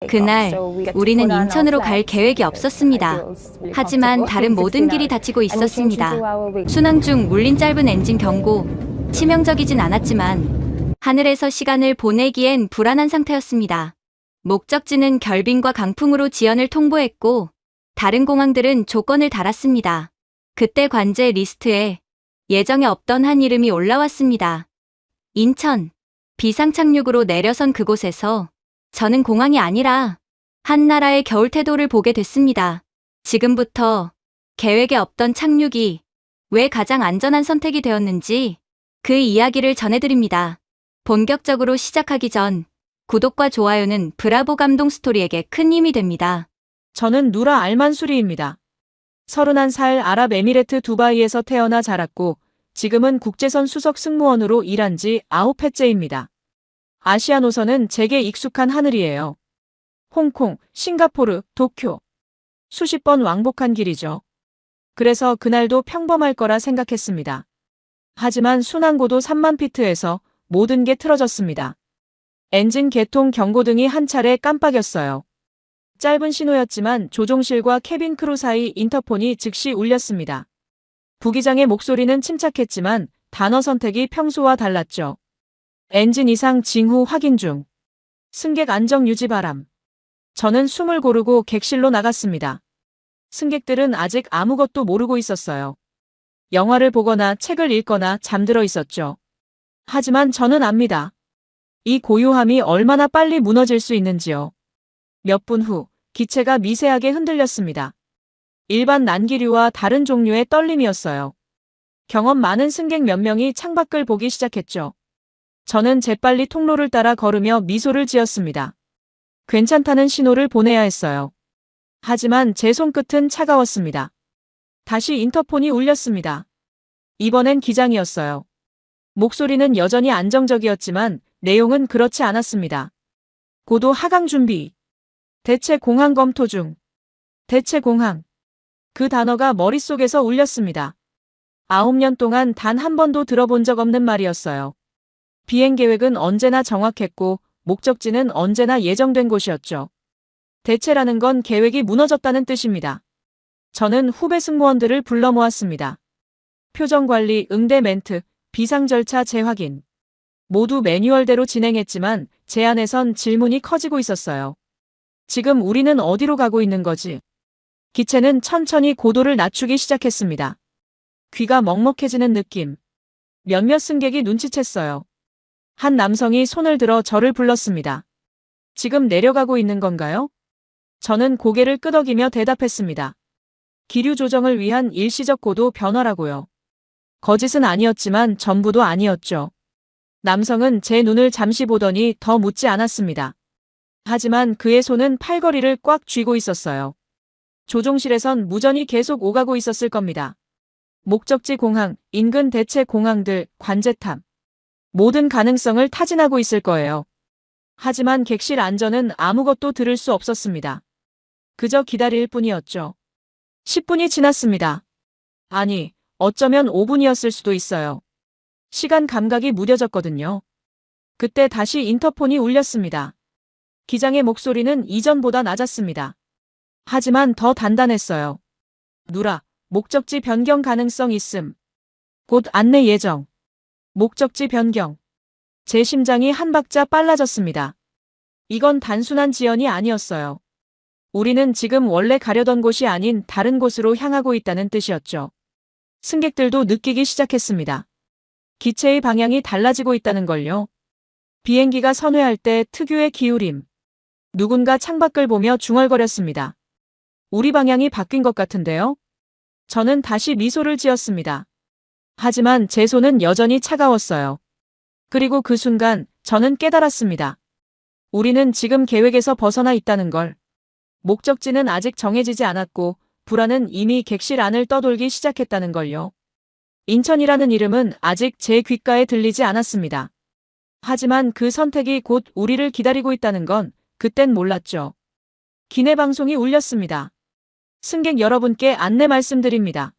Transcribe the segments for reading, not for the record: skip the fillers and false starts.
그날 우리는 인천으로 갈 계획이 없었습니다. 하지만 다른 모든 길이 닫히고 있었습니다. 순항 중 물린 짧은 엔진 경고. 치명적이진 않았지만 하늘에서 시간을 보내기엔 불안한 상태였습니다. 목적지는 결빙과 강풍으로 지연을 통보했고 다른 공항들은 조건을 달았습니다. 그때 관제 리스트에 예정에 없던 한 이름이 올라왔습니다. 인천. 비상 착륙으로 내려선 그곳에서 저는 공항이 아니라 한 나라의 겨울 태도를 보게 됐습니다. 지금부터 계획에 없던 착륙이 왜 가장 안전한 선택이 되었는지 그 이야기를 전해드립니다. 본격적으로 시작하기 전 구독과 좋아요는 브라보 감동 스토리에게 큰 힘이 됩니다. 저는 누라 알만수리입니다. 31살 아랍에미레트 두바이에서 태어나 자랐고 지금은 국제선 수석 승무원으로 일한 지 9회째입니다. 아시아 노선은 제게 익숙한 하늘이에요. 홍콩, 싱가포르, 도쿄. 수십 번 왕복한 길이죠. 그래서 그날도 평범할 거라 생각했습니다. 하지만 순항고도 3만 피트에서 모든 게 틀어졌습니다. 엔진 개통 경고등이 한 차례 깜빡였어요. 짧은 신호였지만 조종실과 캐빈 크루 사이 인터폰이 즉시 울렸습니다. 부기장의 목소리는 침착했지만 단어 선택이 평소와 달랐죠. 엔진 이상 징후 확인 중. 승객 안정 유지 바람. 저는 숨을 고르고 객실로 나갔습니다. 승객들은 아직 아무것도 모르고 있었어요. 영화를 보거나 책을 읽거나 잠들어 있었죠. 하지만 저는 압니다. 이 고요함이 얼마나 빨리 무너질 수 있는지요. 몇 분 후, 기체가 미세하게 흔들렸습니다. 일반 난기류와 다른 종류의 떨림이었어요. 경험 많은 승객 몇 명이 창밖을 보기 시작했죠. 저는 재빨리 통로를 따라 걸으며 미소를 지었습니다. 괜찮다는 신호를 보내야 했어요. 하지만 제 손끝은 차가웠습니다. 다시 인터폰이 울렸습니다. 이번엔 기장이었어요. 목소리는 여전히 안정적이었지만 내용은 그렇지 않았습니다. 고도 하강 준비. 대체 공항 검토 중. 대체 공항. 그 단어가 머릿속에서 울렸습니다. 9년 동안 단 한 번도 들어본 적 없는 말이었어요. 비행 계획은 언제나 정확했고 목적지는 언제나 예정된 곳이었죠. 대체라는 건 계획이 무너졌다는 뜻입니다. 저는 후배 승무원들을 불러 모았습니다. 표정 관리, 응대 멘트, 비상 절차 재확인. 모두 매뉴얼대로 진행했지만 제 안에선 질문이 커지고 있었어요. 지금 우리는 어디로 가고 있는 거지? 기체는 천천히 고도를 낮추기 시작했습니다. 귀가 먹먹해지는 느낌. 몇몇 승객이 눈치챘어요. 한 남성이 손을 들어 저를 불렀습니다. 지금 내려가고 있는 건가요? 저는 고개를 끄덕이며 대답했습니다. 기류 조정을 위한 일시적 고도 변화라고요. 거짓은 아니었지만 전부도 아니었죠. 남성은 제 눈을 잠시 보더니 더 묻지 않았습니다. 하지만 그의 손은 팔걸이를 꽉 쥐고 있었어요. 조종실에선 무전이 계속 오가고 있었을 겁니다. 목적지 공항, 인근 대체 공항들, 관제탑. 모든 가능성을 타진하고 있을 거예요. 하지만 객실 안전은 아무것도 들을 수 없었습니다. 그저 기다릴 뿐이었죠. 10분이 지났습니다. 아니, 어쩌면 5분이었을 수도 있어요. 시간 감각이 무뎌졌거든요. 그때 다시 인터폰이 울렸습니다. 기장의 목소리는 이전보다 낮았습니다. 하지만 더 단단했어요. 누라, 목적지 변경 가능성 있음. 곧 안내 예정. 목적지 변경. 제 심장이 한 박자 빨라졌습니다. 이건 단순한 지연이 아니었어요. 우리는 지금 원래 가려던 곳이 아닌 다른 곳으로 향하고 있다는 뜻이었죠. 승객들도 느끼기 시작했습니다. 기체의 방향이 달라지고 있다는 걸요. 비행기가 선회할 때 특유의 기울임. 누군가 창밖을 보며 중얼거렸습니다. 우리 방향이 바뀐 것 같은데요? 저는 다시 미소를 지었습니다. 하지만 제 손은 여전히 차가웠어요. 그리고 그 순간 저는 깨달았습니다. 우리는 지금 계획에서 벗어나 있다는 걸. 목적지는 아직 정해지지 않았고 불안은 이미 객실 안을 떠돌기 시작했다는 걸요. 인천이라는 이름은 아직 제 귓가에 들리지 않았습니다. 하지만 그 선택이 곧 우리를 기다리고 있다는 건 그땐 몰랐죠. 기내 방송이 울렸습니다. 승객 여러분께 안내 말씀드립니다.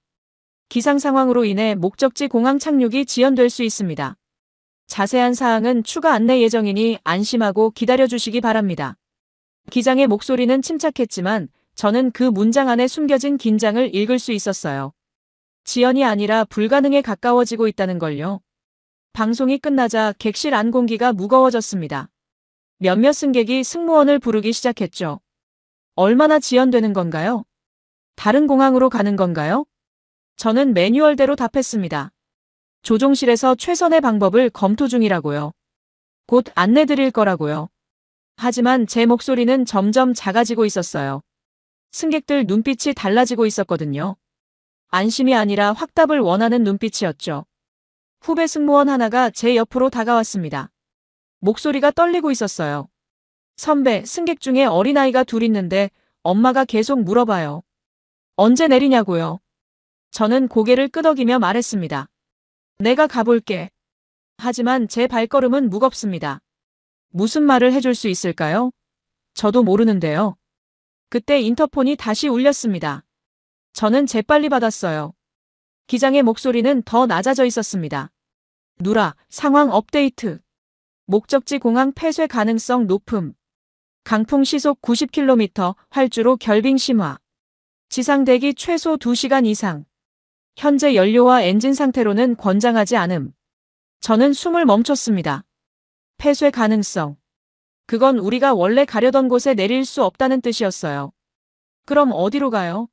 기상 상황으로 인해 목적지 공항 착륙이 지연될 수 있습니다. 자세한 사항은 추가 안내 예정이니 안심하고 기다려주시기 바랍니다. 기장의 목소리는 침착했지만 저는 그 문장 안에 숨겨진 긴장을 읽을 수 있었어요. 지연이 아니라 불가능에 가까워지고 있다는 걸요. 방송이 끝나자 객실 안 공기가 무거워졌습니다. 몇몇 승객이 승무원을 부르기 시작했죠. 얼마나 지연되는 건가요? 다른 공항으로 가는 건가요? 저는 매뉴얼대로 답했습니다. 조종실에서 최선의 방법을 검토 중이라고요. 곧 안내드릴 거라고요. 하지만 제 목소리는 점점 작아지고 있었어요. 승객들 눈빛이 달라지고 있었거든요. 안심이 아니라 확답을 원하는 눈빛이었죠. 후배 승무원 하나가 제 옆으로 다가왔습니다. 목소리가 떨리고 있었어요. 선배, 승객 중에 어린아이가 둘 있는데 엄마가 계속 물어봐요. 언제 내리냐고요. 저는 고개를 끄덕이며 말했습니다. 내가 가볼게. 하지만 제 발걸음은 무겁습니다. 무슨 말을 해줄 수 있을까요? 저도 모르는데요. 그때 인터폰이 다시 울렸습니다. 저는 재빨리 받았어요. 기장의 목소리는 더 낮아져 있었습니다. 누라, 상황 업데이트. 목적지 공항 폐쇄 가능성 높음. 강풍 시속 90km, 활주로 결빙 심화. 지상 대기 최소 2시간 이상. 현재 연료와 엔진 상태로는 권장하지 않음. 저는 숨을 멈췄습니다. 폐쇄 가능성. 그건 우리가 원래 가려던 곳에 내릴 수 없다는 뜻이었어요. 그럼 어디로 가요?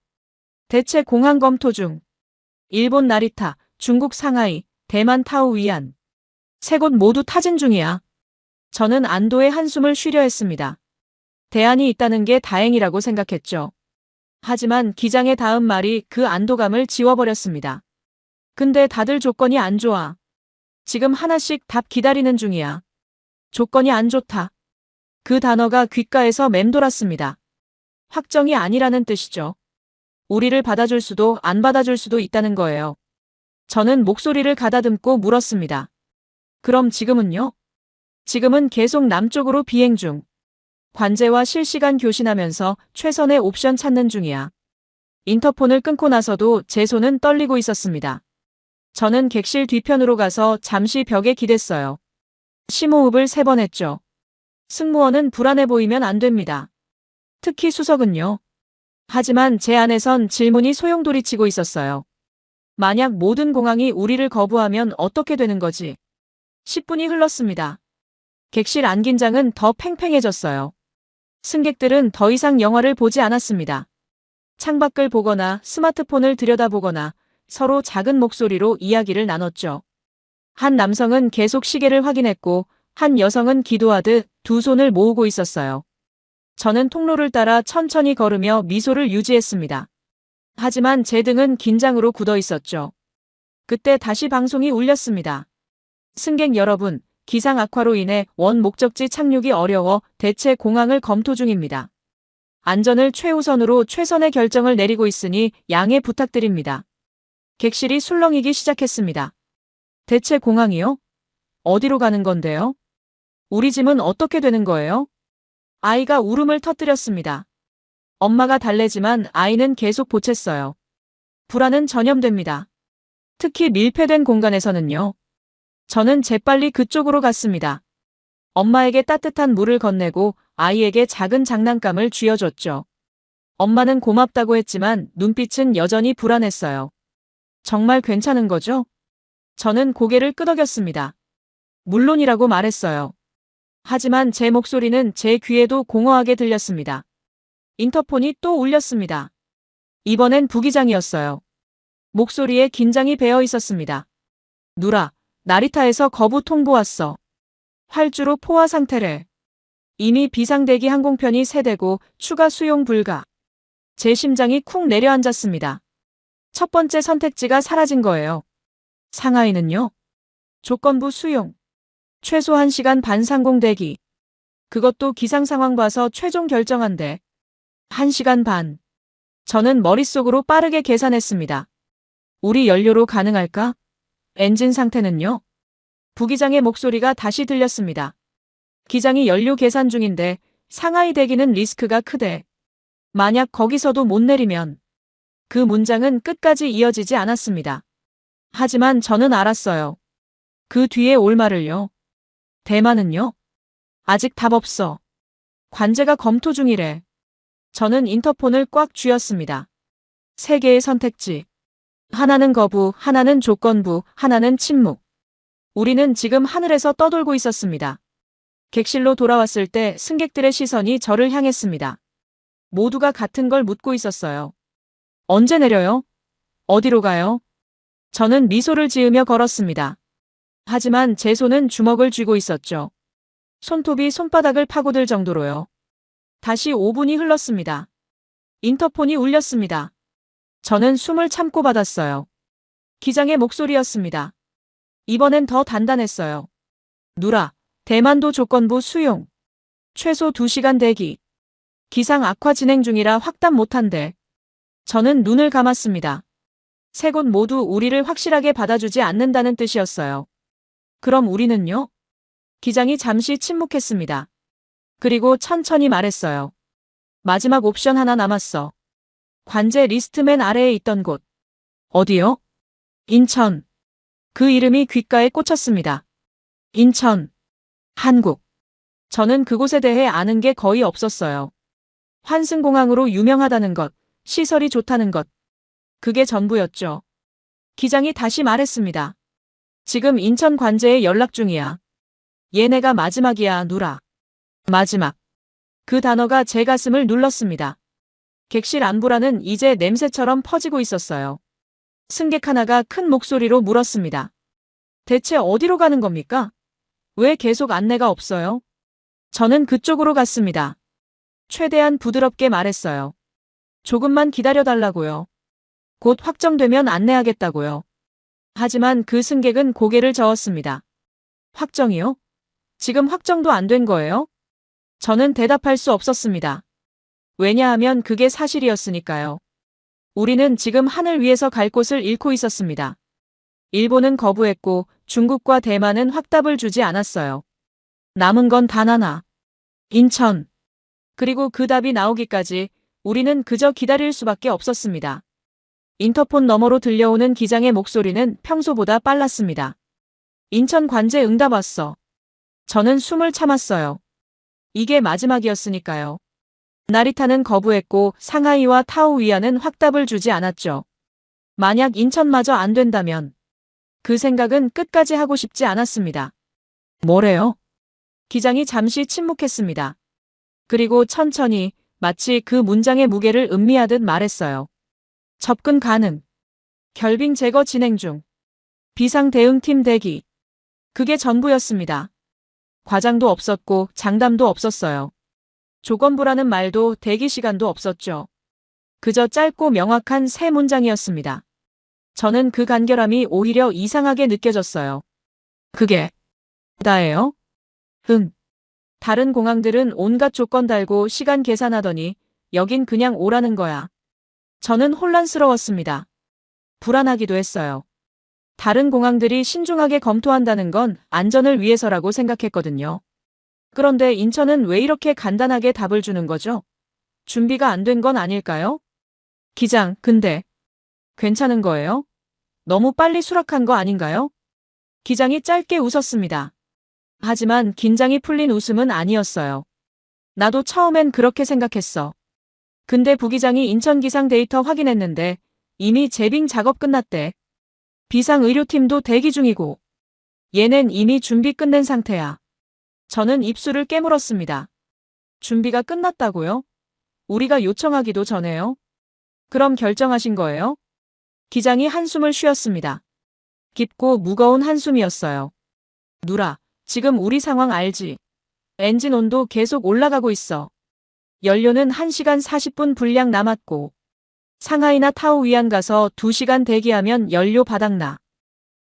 대체 공항 검토 중. 일본 나리타, 중국 상하이, 대만 타오 위안. 세 곳 모두 타진 중이야. 저는 안도의 한숨을 쉬려 했습니다. 대안이 있다는 게 다행이라고 생각했죠. 하지만 기장의 다음 말이 그 안도감을 지워버렸습니다. 근데 다들 조건이 안 좋아. 지금 하나씩 답 기다리는 중이야. 조건이 안 좋다. 그 단어가 귓가에서 맴돌았습니다. 확정이 아니라는 뜻이죠. 우리를 받아줄 수도 안 받아줄 수도 있다는 거예요. 저는 목소리를 가다듬고 물었습니다. 그럼 지금은요? 지금은 계속 남쪽으로 비행 중. 관제와 실시간 교신하면서 최선의 옵션 찾는 중이야. 인터폰을 끊고 나서도 제 손은 떨리고 있었습니다. 저는 객실 뒤편으로 가서 잠시 벽에 기댔어요. 심호흡을 3번 했죠. 승무원은 불안해 보이면 안 됩니다. 특히 수석은요. 하지만 제 안에선 질문이 소용돌이치고 있었어요. 만약 모든 공항이 우리를 거부하면 어떻게 되는 거지? 10분이 흘렀습니다. 객실 안 긴장은 더 팽팽해졌어요. 승객들은 더 이상 영화를 보지 않았습니다. 창밖을 보거나 스마트폰을 들여다보거나 서로 작은 목소리로 이야기를 나눴죠. 한 남성은 계속 시계를 확인했고 한 여성은 기도하듯 두 손을 모으고 있었어요. 저는 통로를 따라 천천히 걸으며 미소를 유지했습니다. 하지만 제 등은 긴장으로 굳어 있었죠. 그때 다시 방송이 울렸습니다. 승객 여러분, 기상 악화로 인해 원 목적지 착륙이 어려워 대체 공항을 검토 중입니다. 안전을 최우선으로 최선의 결정을 내리고 있으니 양해 부탁드립니다. 객실이 술렁이기 시작했습니다. 대체 공항이요? 어디로 가는 건데요? 우리 짐은 어떻게 되는 거예요? 아이가 울음을 터뜨렸습니다. 엄마가 달래지만 아이는 계속 보챘어요. 불안은 전염됩니다. 특히 밀폐된 공간에서는요. 저는 재빨리 그쪽으로 갔습니다. 엄마에게 따뜻한 물을 건네고 아이에게 작은 장난감을 쥐어줬죠. 엄마는 고맙다고 했지만 눈빛은 여전히 불안했어요. 정말 괜찮은 거죠? 저는 고개를 끄덕였습니다. 물론이라고 말했어요. 하지만 제 목소리는 제 귀에도 공허하게 들렸습니다. 인터폰이 또 울렸습니다. 이번엔 부기장이었어요. 목소리에 긴장이 배어 있었습니다. 누라, 나리타에서 거부 통보 왔어. 활주로 포화 상태래. 이미 비상대기 항공편이 세대고 추가 수용 불가. 제 심장이 쿵 내려앉았습니다. 첫 번째 선택지가 사라진 거예요. 상하이는요? 조건부 수용. 최소 1시간 반 상공 대기. 그것도 기상 상황 봐서 최종 결정한대. 1시간 반. 저는 머릿속으로 빠르게 계산했습니다. 우리 연료로 가능할까? 엔진 상태는요? 부기장의 목소리가 다시 들렸습니다. 기장이 연료 계산 중인데 상하이 대기는 리스크가 크대. 만약 거기서도 못 내리면. 그 문장은 끝까지 이어지지 않았습니다. 하지만 저는 알았어요. 그 뒤에 올 말을요. 대만은요? 아직 답 없어. 관제가 검토 중이래. 저는 인터폰을 꽉 쥐었습니다. 세 개의 선택지. 하나는 거부, 하나는 조건부, 하나는 침묵. 우리는 지금 하늘에서 떠돌고 있었습니다. 객실로 돌아왔을 때 승객들의 시선이 저를 향했습니다. 모두가 같은 걸 묻고 있었어요. 언제 내려요? 어디로 가요? 저는 미소를 지으며 걸었습니다. 하지만 제 손은 주먹을 쥐고 있었죠. 손톱이 손바닥을 파고들 정도로요. 다시 5분이 흘렀습니다. 인터폰이 울렸습니다. 저는 숨을 참고 받았어요. 기장의 목소리였습니다. 이번엔 더 단단했어요. 누라, 대만도 조건부 수용. 최소 2시간 대기. 기상 악화 진행 중이라 확답 못한대. 저는 눈을 감았습니다. 세 곳 모두 우리를 확실하게 받아주지 않는다는 뜻이었어요. 그럼 우리는요? 기장이 잠시 침묵했습니다. 그리고 천천히 말했어요. 마지막 옵션 하나 남았어. 관제 리스트 맨 아래에 있던 곳. 어디요? 인천. 그 이름이 귓가에 꽂혔습니다. 인천. 한국. 저는 그곳에 대해 아는 게 거의 없었어요. 환승공항으로 유명하다는 것, 시설이 좋다는 것. 그게 전부였죠. 기장이 다시 말했습니다. 지금 인천 관제에 연락 중이야. 얘네가 마지막이야, 누라. 마지막. 그 단어가 제 가슴을 눌렀습니다. 객실 안보라는 이제 냄새처럼 퍼지고 있었어요. 승객 하나가 큰 목소리로 물었습니다. 대체 어디로 가는 겁니까? 왜 계속 안내가 없어요? 저는 그쪽으로 갔습니다. 최대한 부드럽게 말했어요. 조금만 기다려달라고요. 곧 확정되면 안내하겠다고요. 하지만 그 승객은 고개를 저었습니다. 확정이요? 지금 확정도 안 된 거예요? 저는 대답할 수 없었습니다. 왜냐하면 그게 사실이었으니까요. 우리는 지금 하늘 위에서 갈 곳을 잃고 있었습니다. 일본은 거부했고 중국과 대만은 확답을 주지 않았어요. 남은 건 단 하나. 인천. 그리고 그 답이 나오기까지 우리는 그저 기다릴 수밖에 없었습니다. 인터폰 너머로 들려오는 기장의 목소리는 평소보다 빨랐습니다. 인천 관제 응답 왔어. 저는 숨을 참았어요. 이게 마지막이었으니까요. 나리타는 거부했고 상하이와 타오위안은 확답을 주지 않았죠. 만약 인천마저 안 된다면 그 생각은 끝까지 하고 싶지 않았습니다. 뭐래요? 기장이 잠시 침묵했습니다. 그리고 천천히 마치 그 문장의 무게를 음미하듯 말했어요. 접근 가능. 결빙 제거 진행 중. 비상 대응팀 대기. 그게 전부였습니다. 과장도 없었고 장담도 없었어요. 조건부라는 말도 대기 시간도 없었죠. 그저 짧고 명확한 세 문장이었습니다. 저는 그 간결함이 오히려 이상하게 느껴졌어요. 그게 다예요? 응. 다른 공항들은 온갖 조건 달고 시간 계산하더니 여긴 그냥 오라는 거야. 저는 혼란스러웠습니다. 불안하기도 했어요. 다른 공항들이 신중하게 검토한다는 건 안전을 위해서라고 생각했거든요. 그런데 인천은 왜 이렇게 간단하게 답을 주는 거죠? 준비가 안 된 건 아닐까요? 기장, 근데 괜찮은 거예요? 너무 빨리 수락한 거 아닌가요? 기장이 짧게 웃었습니다. 하지만 긴장이 풀린 웃음은 아니었어요. 나도 처음엔 그렇게 생각했어. 근데 부기장이 인천 기상 데이터 확인했는데 이미 재빙 작업 끝났대. 비상의료팀도 대기 중이고 얘넨 이미 준비 끝낸 상태야. 저는 입술을 깨물었습니다. 준비가 끝났다고요? 우리가 요청하기도 전에요? 그럼 결정하신 거예요? 기장이 한숨을 쉬었습니다. 깊고 무거운 한숨이었어요. 누라, 지금 우리 상황 알지? 엔진 온도 계속 올라가고 있어. 연료는 1시간 40분 분량 남았고 상하이나 타오위안 가서 2시간 대기하면 연료 바닥나.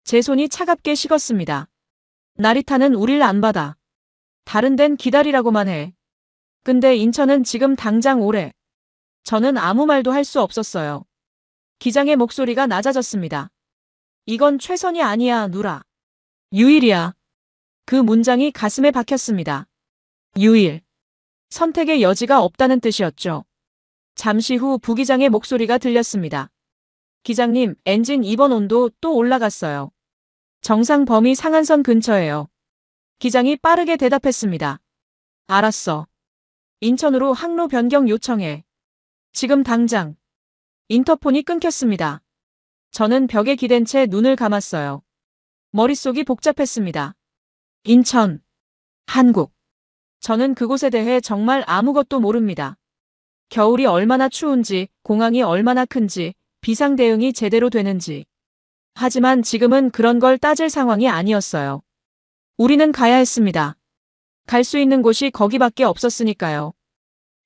제 손이 차갑게 식었습니다. 나리타는 우릴 안 받아. 다른 데는 기다리라고만 해. 근데 인천은 지금 당장 오래. 저는 아무 말도 할 수 없었어요. 기장의 목소리가 낮아졌습니다. 이건 최선이 아니야, 누라. 유일이야. 그 문장이 가슴에 박혔습니다. 유일. 선택의 여지가 없다는 뜻이었죠. 잠시 후 부기장의 목소리가 들렸습니다. 기장님, 엔진 2번 온도 또 올라갔어요. 정상 범위 상한선 근처예요. 기장이 빠르게 대답했습니다. 알았어. 인천으로 항로 변경 요청해. 지금 당장. 인터폰이 끊겼습니다. 저는 벽에 기댄 채 눈을 감았어요. 머릿속이 복잡했습니다. 인천, 한국. 저는 그곳에 대해 정말 아무것도 모릅니다. 겨울이 얼마나 추운지, 공항이 얼마나 큰지, 비상 대응이 제대로 되는지. 하지만 지금은 그런 걸 따질 상황이 아니었어요. 우리는 가야 했습니다. 갈 수 있는 곳이 거기밖에 없었으니까요.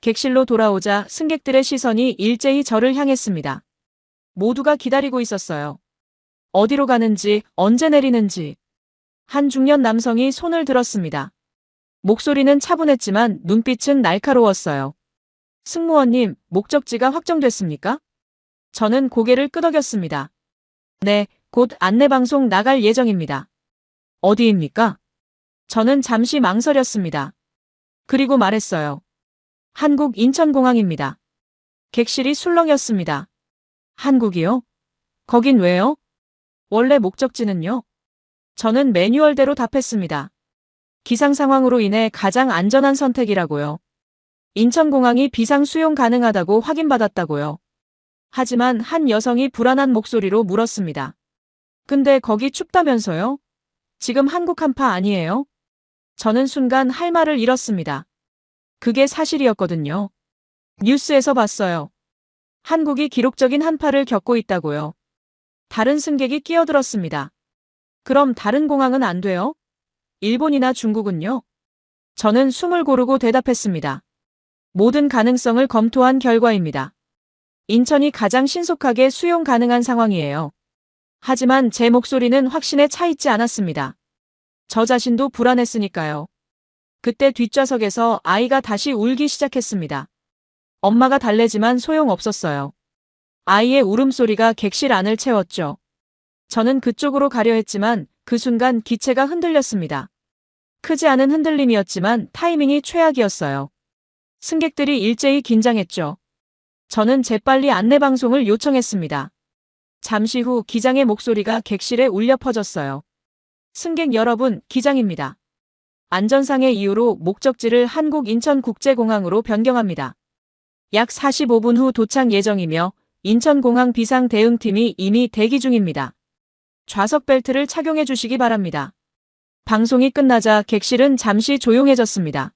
객실로 돌아오자 승객들의 시선이 일제히 저를 향했습니다. 모두가 기다리고 있었어요. 어디로 가는지, 언제 내리는지. 한 중년 남성이 손을 들었습니다. 목소리는 차분했지만 눈빛은 날카로웠어요. 승무원님, 목적지가 확정됐습니까? 저는 고개를 끄덕였습니다. 네, 곧 안내방송 나갈 예정입니다. 어디입니까? 저는 잠시 망설였습니다. 그리고 말했어요. 한국 인천공항입니다. 객실이 술렁였습니다. 한국이요? 거긴 왜요? 원래 목적지는요? 저는 매뉴얼대로 답했습니다. 기상 상황으로 인해 가장 안전한 선택이라고요. 인천공항이 비상 수용 가능하다고 확인받았다고요. 하지만 한 여성이 불안한 목소리로 물었습니다. 근데 거기 춥다면서요? 지금 한국 한파 아니에요? 저는 순간 할 말을 잃었습니다. 그게 사실이었거든요. 뉴스에서 봤어요. 한국이 기록적인 한파를 겪고 있다고요. 다른 승객이 끼어들었습니다. 그럼 다른 공항은 안 돼요? 일본이나 중국은요? 저는 숨을 고르고 대답했습니다. 모든 가능성을 검토한 결과입니다. 인천이 가장 신속하게 수용 가능한 상황이에요. 하지만 제 목소리는 확신에 차 있지 않았습니다. 저 자신도 불안했으니까요. 그때 뒷좌석에서 아이가 다시 울기 시작했습니다. 엄마가 달래지만 소용없었어요. 아이의 울음소리가 객실 안을 채웠죠. 저는 그쪽으로 가려 했지만 그 순간 기체가 흔들렸습니다. 크지 않은 흔들림이었지만 타이밍이 최악이었어요. 승객들이 일제히 긴장했죠. 저는 재빨리 안내방송을 요청했습니다. 잠시 후 기장의 목소리가 객실에 울려 퍼졌어요. 승객 여러분, 기장입니다. 안전상의 이유로 목적지를 한국 인천국제공항으로 변경합니다. 약 45분 후 도착 예정이며 인천공항 비상대응팀이 이미 대기 중입니다. 좌석 벨트를 착용해 주시기 바랍니다. 방송이 끝나자 객실은 잠시 조용해졌습니다.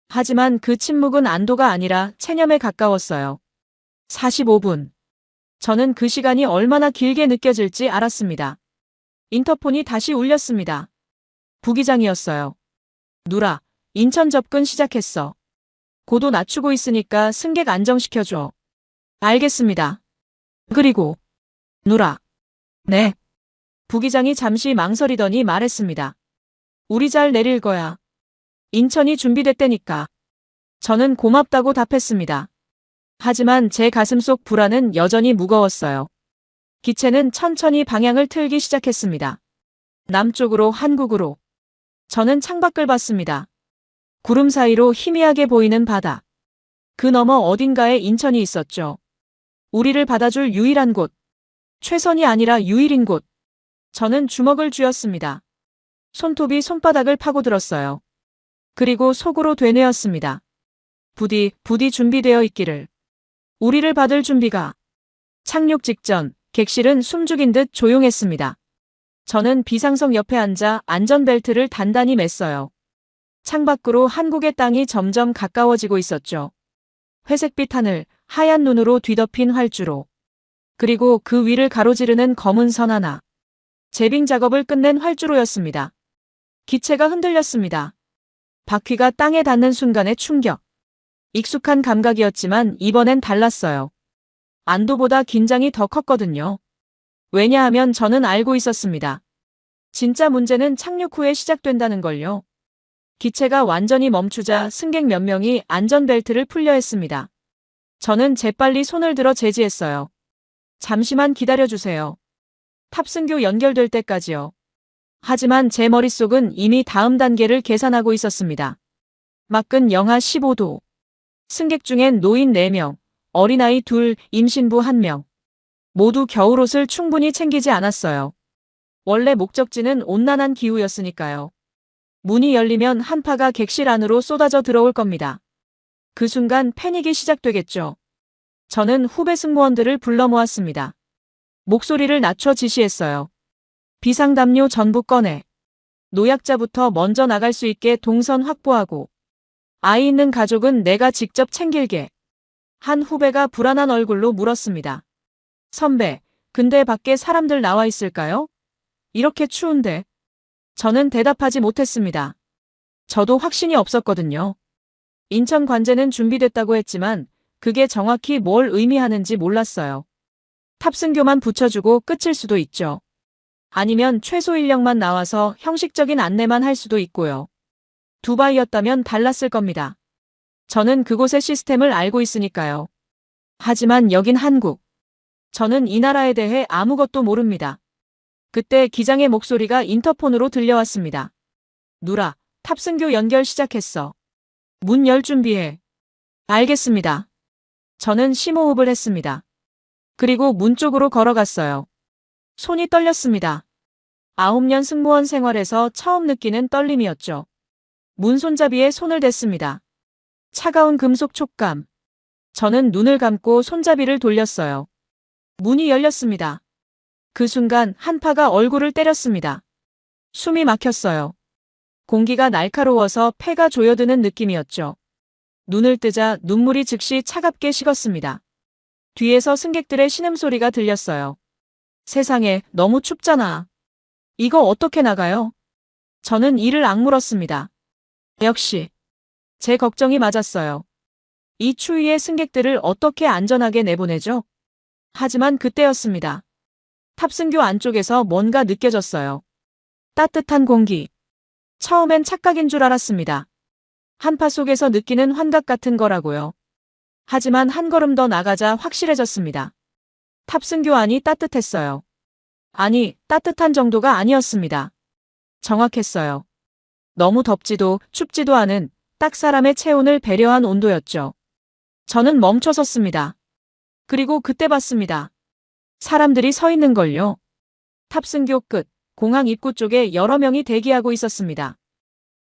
하지만 그 침묵은 안도가 아니라 체념에 가까웠어요. 45분. 저는 그 시간이 얼마나 길게 느껴질지 알았습니다. 인터폰이 다시 울렸습니다. 부기장이었어요. 누라, 인천 접근 시작했어. 고도 낮추고 있으니까 승객 안정시켜줘. 알겠습니다. 그리고 누라. 네. 부기장이 잠시 망설이더니 말했습니다. 우리 잘 내릴 거야. 인천이 준비됐다니까. 저는 고맙다고 답했습니다. 하지만 제 가슴속 불안은 여전히 무거웠어요. 기체는 천천히 방향을 틀기 시작했습니다. 남쪽으로 한국으로. 저는 창밖을 봤습니다. 구름 사이로 희미하게 보이는 바다. 그 너머 어딘가에 인천이 있었죠. 우리를 받아줄 유일한 곳. 최선이 아니라 유일인 곳. 저는 주먹을 쥐었습니다. 손톱이 손바닥을 파고들었어요. 그리고 속으로 되뇌었습니다. 부디 준비되어 있기를. 우리를 받을 준비가. 착륙 직전 객실은 숨죽인 듯 조용했습니다. 저는 비상석 옆에 앉아 안전벨트를 단단히 맸어요. 창밖으로 한국의 땅이 점점 가까워지고 있었죠. 회색빛 하늘, 하얀 눈으로 뒤덮인 활주로. 그리고 그 위를 가로지르는 검은 선 하나. 제빙 작업을 끝낸 활주로였습니다. 기체가 흔들렸습니다. 바퀴가 땅에 닿는 순간의 충격. 익숙한 감각이었지만 이번엔 달랐어요. 안도보다 긴장이 더 컸거든요. 왜냐하면 저는 알고 있었습니다. 진짜 문제는 착륙 후에 시작된다는 걸요. 기체가 완전히 멈추자 승객 몇 명이 안전벨트를 풀려 했습니다. 저는 재빨리 손을 들어 제지했어요. 잠시만 기다려주세요. 탑승교 연결될 때까지요. 하지만 제 머릿속은 이미 다음 단계를 계산하고 있었습니다. 막근 영하 15도. 승객 중엔 노인 4명, 어린아이 2, 임신부 1명. 모두 겨울옷을 충분히 챙기지 않았어요. 원래 목적지는 온난한 기후였으니까요. 문이 열리면 한파가 객실 안으로 쏟아져 들어올 겁니다. 그 순간 패닉이 시작되겠죠. 저는 후배 승무원들을 불러 모았습니다. 목소리를 낮춰 지시했어요. 비상담요 전부 꺼내. 노약자부터 먼저 나갈 수 있게 동선 확보하고. 아이 있는 가족은 내가 직접 챙길게. 한 후배가 불안한 얼굴로 물었습니다. 선배, 근데 밖에 사람들 나와 있을까요? 이렇게 추운데. 저는 대답하지 못했습니다. 저도 확신이 없었거든요. 인천 관제는 준비됐다고 했지만 그게 정확히 뭘 의미하는지 몰랐어요. 탑승교만 붙여주고 끝일 수도 있죠. 아니면 최소 인력만 나와서 형식적인 안내만 할 수도 있고요. 두바이였다면 달랐을 겁니다. 저는 그곳의 시스템을 알고 있으니까요. 하지만 여긴 한국. 저는 이 나라에 대해 아무것도 모릅니다. 그때 기장의 목소리가 인터폰으로 들려왔습니다. 누라, 탑승교 연결 시작했어. 문 열 준비해. 알겠습니다. 저는 심호흡을 했습니다. 그리고 문 쪽으로 걸어갔어요. 손이 떨렸습니다. 9년 승무원 생활에서 처음 느끼는 떨림이었죠. 문 손잡이에 손을 댔습니다. 차가운 금속 촉감. 저는 눈을 감고 손잡이를 돌렸어요. 문이 열렸습니다. 그 순간 한파가 얼굴을 때렸습니다. 숨이 막혔어요. 공기가 날카로워서 폐가 조여드는 느낌이었죠. 눈을 뜨자 눈물이 즉시 차갑게 식었습니다. 뒤에서 승객들의 신음소리가 들렸어요. 세상에, 너무 춥잖아. 이거 어떻게 나가요? 저는 이를 악물었습니다. 역시 제 걱정이 맞았어요. 이 추위에 승객들을 어떻게 안전하게 내보내죠? 하지만 그때였습니다. 탑승교 안쪽에서 뭔가 느껴졌어요. 따뜻한 공기. 처음엔 착각인 줄 알았습니다. 한파 속에서 느끼는 환각 같은 거라고요. 하지만 한 걸음 더 나가자 확실해졌습니다. 탑승교 안이 따뜻했어요. 아니, 따뜻한 정도가 아니었습니다. 정확했어요. 너무 덥지도 춥지도 않은 딱 사람의 체온을 배려한 온도였죠. 저는 멈춰 섰습니다. 그리고 그때 봤습니다. 사람들이 서 있는걸요. 탑승교 끝, 공항 입구 쪽에 여러 명이 대기하고 있었습니다.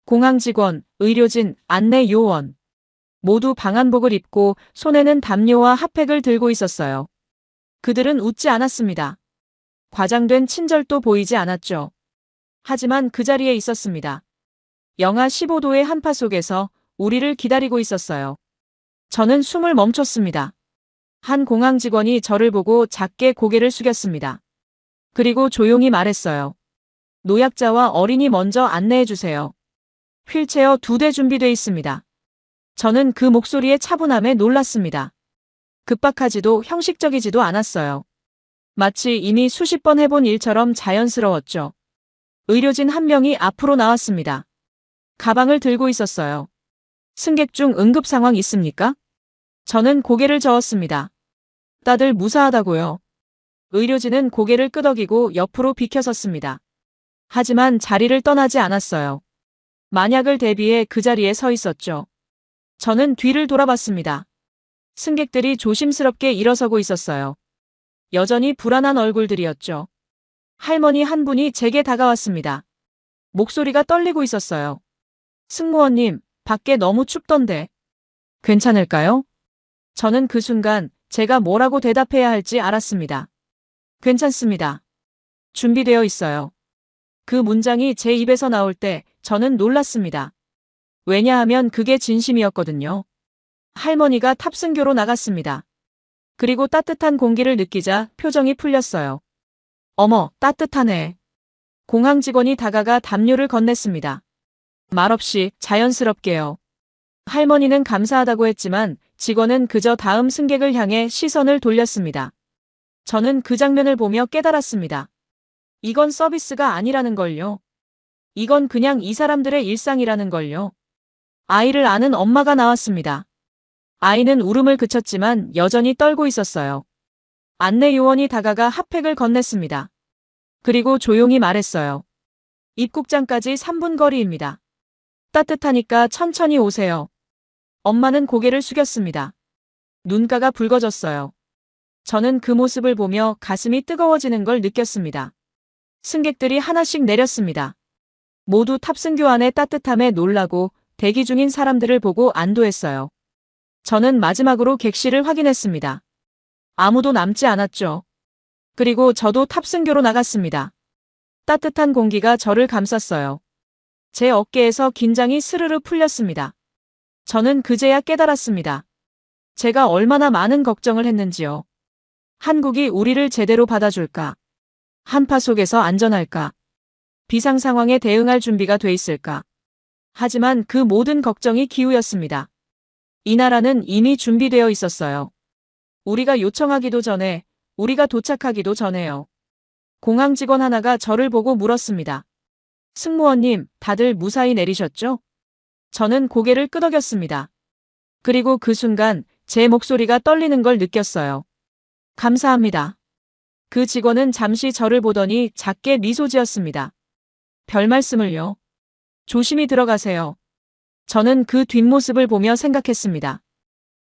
공항 직원, 의료진, 안내 요원. 모두 방한복을 입고 손에는 담요와 핫팩을 들고 있었어요. 그들은 웃지 않았습니다. 과장된 친절도 보이지 않았죠. 하지만 그 자리에 있었습니다. 영하 15도의 한파 속에서 우리를 기다리고 있었어요. 저는 숨을 멈췄습니다. 한 공항 직원이 저를 보고 작게 고개를 숙였습니다. 그리고 조용히 말했어요. 노약자와 어린이 먼저 안내해 주세요. 휠체어 2대 준비돼 있습니다. 저는 그 목소리의 차분함에 놀랐습니다. 급박하지도 형식적이지도 않았어요. 마치 이미 수십 번 해본 일처럼 자연스러웠죠. 의료진 한 명이 앞으로 나왔습니다. 가방을 들고 있었어요. 승객 중 응급 상황 있습니까? 저는 고개를 저었습니다. 다들 무사하다고요. 의료진은 고개를 끄덕이고 옆으로 비켜섰습니다. 하지만 자리를 떠나지 않았어요. 만약을 대비해 그 자리에 서 있었죠. 저는 뒤를 돌아봤습니다. 승객들이 조심스럽게 일어서고 있었어요. 여전히 불안한 얼굴들이었죠. 할머니 한 분이 제게 다가왔습니다. 목소리가 떨리고 있었어요. 승무원님, 밖에 너무 춥던데. 괜찮을까요? 저는 그 순간 제가 뭐라고 대답해야 할지 알았습니다. 괜찮습니다. 준비되어 있어요. 그 문장이 제 입에서 나올 때 저는 놀랐습니다. 왜냐하면 그게 진심이었거든요. 할머니가 탑승교로 나갔습니다. 그리고 따뜻한 공기를 느끼자 표정이 풀렸어요. 어머, 따뜻하네. 공항 직원이 다가가 담요를 건넸습니다. 말없이 자연스럽게요. 할머니는 감사하다고 했지만 직원은 그저 다음 승객을 향해 시선을 돌렸습니다. 저는 그 장면을 보며 깨달았습니다. 이건 서비스가 아니라는 걸요. 이건 그냥 이 사람들의 일상이라는 걸요. 아이를 아는 엄마가 나왔습니다. 아이는 울음을 그쳤지만 여전히 떨고 있었어요. 안내 요원이 다가가 핫팩을 건넸습니다. 그리고 조용히 말했어요. 입국장까지 3분 거리입니다. 따뜻하니까 천천히 오세요. 엄마는 고개를 숙였습니다. 눈가가 붉어졌어요. 저는 그 모습을 보며 가슴이 뜨거워지는 걸 느꼈습니다. 승객들이 하나씩 내렸습니다. 모두 탑승교 안의 따뜻함에 놀라고 대기 중인 사람들을 보고 안도했어요. 저는 마지막으로 객실을 확인했습니다. 아무도 남지 않았죠. 그리고 저도 탑승교로 나갔습니다. 따뜻한 공기가 저를 감쌌어요. 제 어깨에서 긴장이 스르르 풀렸습니다. 저는 그제야 깨달았습니다. 제가 얼마나 많은 걱정을 했는지요. 한국이 우리를 제대로 받아줄까? 한파 속에서 안전할까? 비상 상황에 대응할 준비가 돼 있을까? 하지만 그 모든 걱정이 기우였습니다. 이 나라는 이미 준비되어 있었어요. 우리가 요청하기도 전에, 우리가 도착하기도 전에요. 공항 직원 하나가 저를 보고 물었습니다. 승무원님, 다들 무사히 내리셨죠? 저는 고개를 끄덕였습니다. 그리고 그 순간 제 목소리가 떨리는 걸 느꼈어요. 감사합니다. 그 직원은 잠시 저를 보더니 작게 미소 지었습니다. 별 말씀을요. 조심히 들어가세요. 저는 그 뒷모습을 보며 생각했습니다.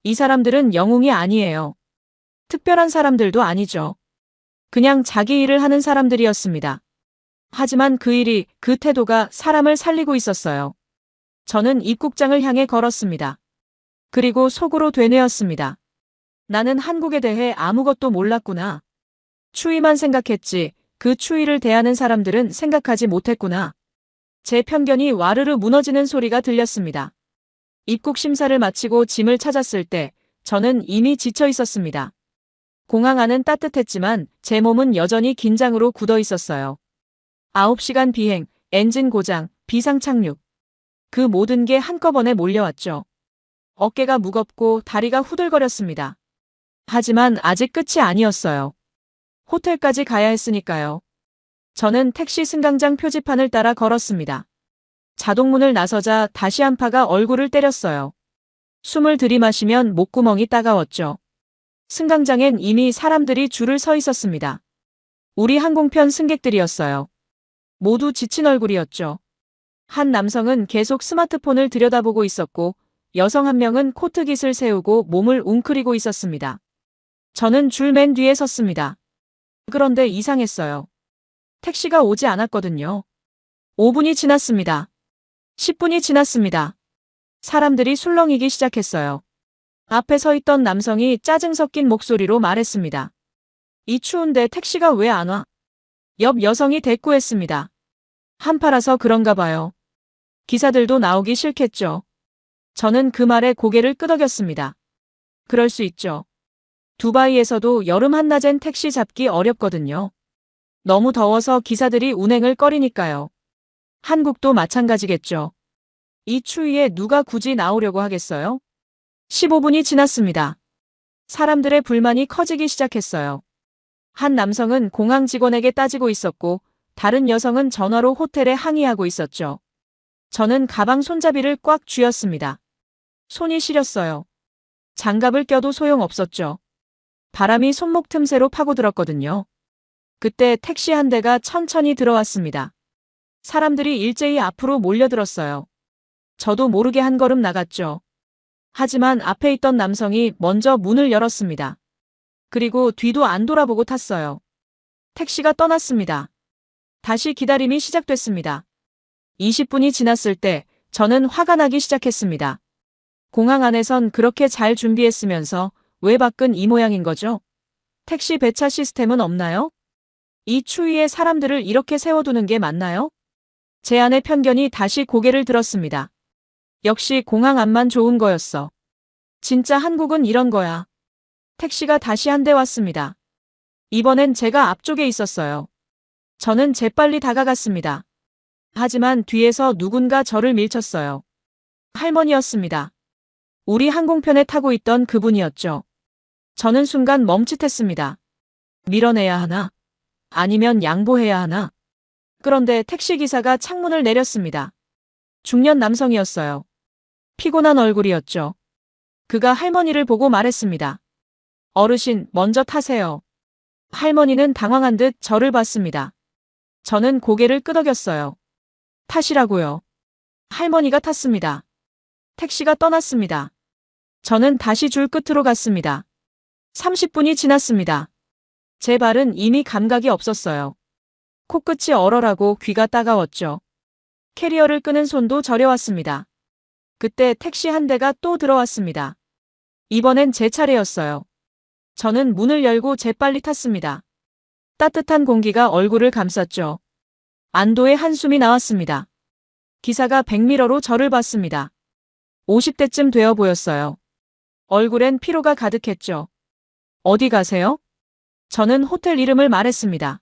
이 사람들은 영웅이 아니에요. 특별한 사람들도 아니죠. 그냥 자기 일을 하는 사람들이었습니다. 하지만 그 일이, 그 태도가 사람을 살리고 있었어요. 저는 입국장을 향해 걸었습니다. 그리고 속으로 되뇌었습니다. 나는 한국에 대해 아무것도 몰랐구나. 추위만 생각했지, 그 추위를 대하는 사람들은 생각하지 못했구나. 제 편견이 와르르 무너지는 소리가 들렸습니다. 입국 심사를 마치고 짐을 찾았을 때 저는 이미 지쳐 있었습니다. 공항 안은 따뜻했지만 제 몸은 여전히 긴장으로 굳어 있었어요. 9시간 비행, 엔진 고장, 비상 착륙. 그 모든 게 한꺼번에 몰려왔죠. 어깨가 무겁고 다리가 후들거렸습니다. 하지만 아직 끝이 아니었어요. 호텔까지 가야 했으니까요. 저는 택시 승강장 표지판을 따라 걸었습니다. 자동문을 나서자 다시 한파가 얼굴을 때렸어요. 숨을 들이마시면 목구멍이 따가웠죠. 승강장엔 이미 사람들이 줄을 서 있었습니다. 우리 항공편 승객들이었어요. 모두 지친 얼굴이었죠. 한 남성은 계속 스마트폰을 들여다보고 있었고 여성 한 명은 코트깃을 세우고 몸을 웅크리고 있었습니다. 저는 줄 맨 뒤에 섰습니다. 그런데 이상했어요. 택시가 오지 않았거든요. 5분이 지났습니다. 10분이 지났습니다. 사람들이 술렁이기 시작했어요. 앞에 서 있던 남성이 짜증 섞인 목소리로 말했습니다. 이 추운데 택시가 왜 안 와? 옆 여성이 대꾸했습니다. 한파라서 그런가 봐요. 기사들도 나오기 싫겠죠. 저는 그 말에 고개를 끄덕였습니다. 그럴 수 있죠. 두바이에서도 여름 한낮엔 택시 잡기 어렵거든요. 너무 더워서 기사들이 운행을 꺼리니까요. 한국도 마찬가지겠죠. 이 추위에 누가 굳이 나오려고 하겠어요? 15분이 지났습니다. 사람들의 불만이 커지기 시작했어요. 한 남성은 공항 직원에게 따지고 있었고 다른 여성은 전화로 호텔에 항의하고 있었죠. 저는 가방 손잡이를 꽉 쥐었습니다. 손이 시렸어요. 장갑을 껴도 소용없었죠. 바람이 손목 틈새로 파고들었거든요. 그때 택시 한 대가 천천히 들어왔습니다. 사람들이 일제히 앞으로 몰려들었어요. 저도 모르게 한 걸음 나갔죠. 하지만 앞에 있던 남성이 먼저 문을 열었습니다. 그리고 뒤도 안 돌아보고 탔어요. 택시가 떠났습니다. 다시 기다림이 시작됐습니다. 20분이 지났을 때 저는 화가 나기 시작했습니다. 공항 안에선 그렇게 잘 준비했으면서 왜 밖은 이 모양인 거죠? 택시 배차 시스템은 없나요? 이 추위에 사람들을 이렇게 세워두는 게 맞나요? 제 안의 편견이 다시 고개를 들었습니다. 역시 공항 안만 좋은 거였어. 진짜 한국은 이런 거야. 택시가 다시 한 대 왔습니다. 이번엔 제가 앞쪽에 있었어요. 저는 재빨리 다가갔습니다. 하지만 뒤에서 누군가 저를 밀쳤어요. 할머니였습니다. 우리 항공편에 타고 있던 그분이었죠. 저는 순간 멈칫했습니다. 밀어내야 하나? 아니면 양보해야 하나? 그런데 택시기사가 창문을 내렸습니다. 중년 남성이었어요. 피곤한 얼굴이었죠. 그가 할머니를 보고 말했습니다. 어르신, 먼저 타세요. 할머니는 당황한 듯 저를 봤습니다. 저는 고개를 끄덕였어요. 타시라고요. 할머니가 탔습니다. 택시가 떠났습니다. 저는 다시 줄 끝으로 갔습니다. 30분이 지났습니다. 제 발은 이미 감각이 없었어요. 코끝이 얼얼하고 귀가 따가웠죠. 캐리어를 끄는 손도 저려왔습니다. 그때 택시 한 대가 또 들어왔습니다. 이번엔 제 차례였어요. 저는 문을 열고 재빨리 탔습니다. 따뜻한 공기가 얼굴을 감쌌죠. 안도의 한숨이 나왔습니다. 기사가 백미러로 저를 봤습니다. 50대쯤 되어 보였어요. 얼굴엔 피로가 가득했죠. 어디 가세요? 저는 호텔 이름을 말했습니다.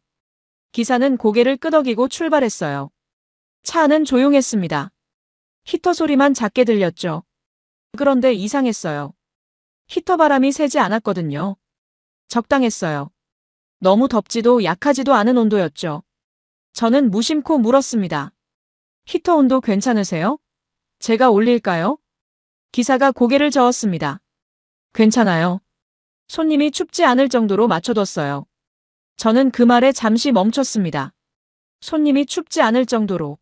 기사는 고개를 끄덕이고 출발했어요. 차 안은 조용했습니다. 히터 소리만 작게 들렸죠. 그런데 이상했어요. 히터 바람이 세지 않았거든요. 적당했어요. 너무 덥지도 약하지도 않은 온도였죠. 저는 무심코 물었습니다. 히터 온도 괜찮으세요? 제가 올릴까요? 기사가 고개를 저었습니다. 괜찮아요. 손님이 춥지 않을 정도로 맞춰뒀어요. 저는 그 말에 잠시 멈췄습니다. 손님이 춥지 않을 정도로.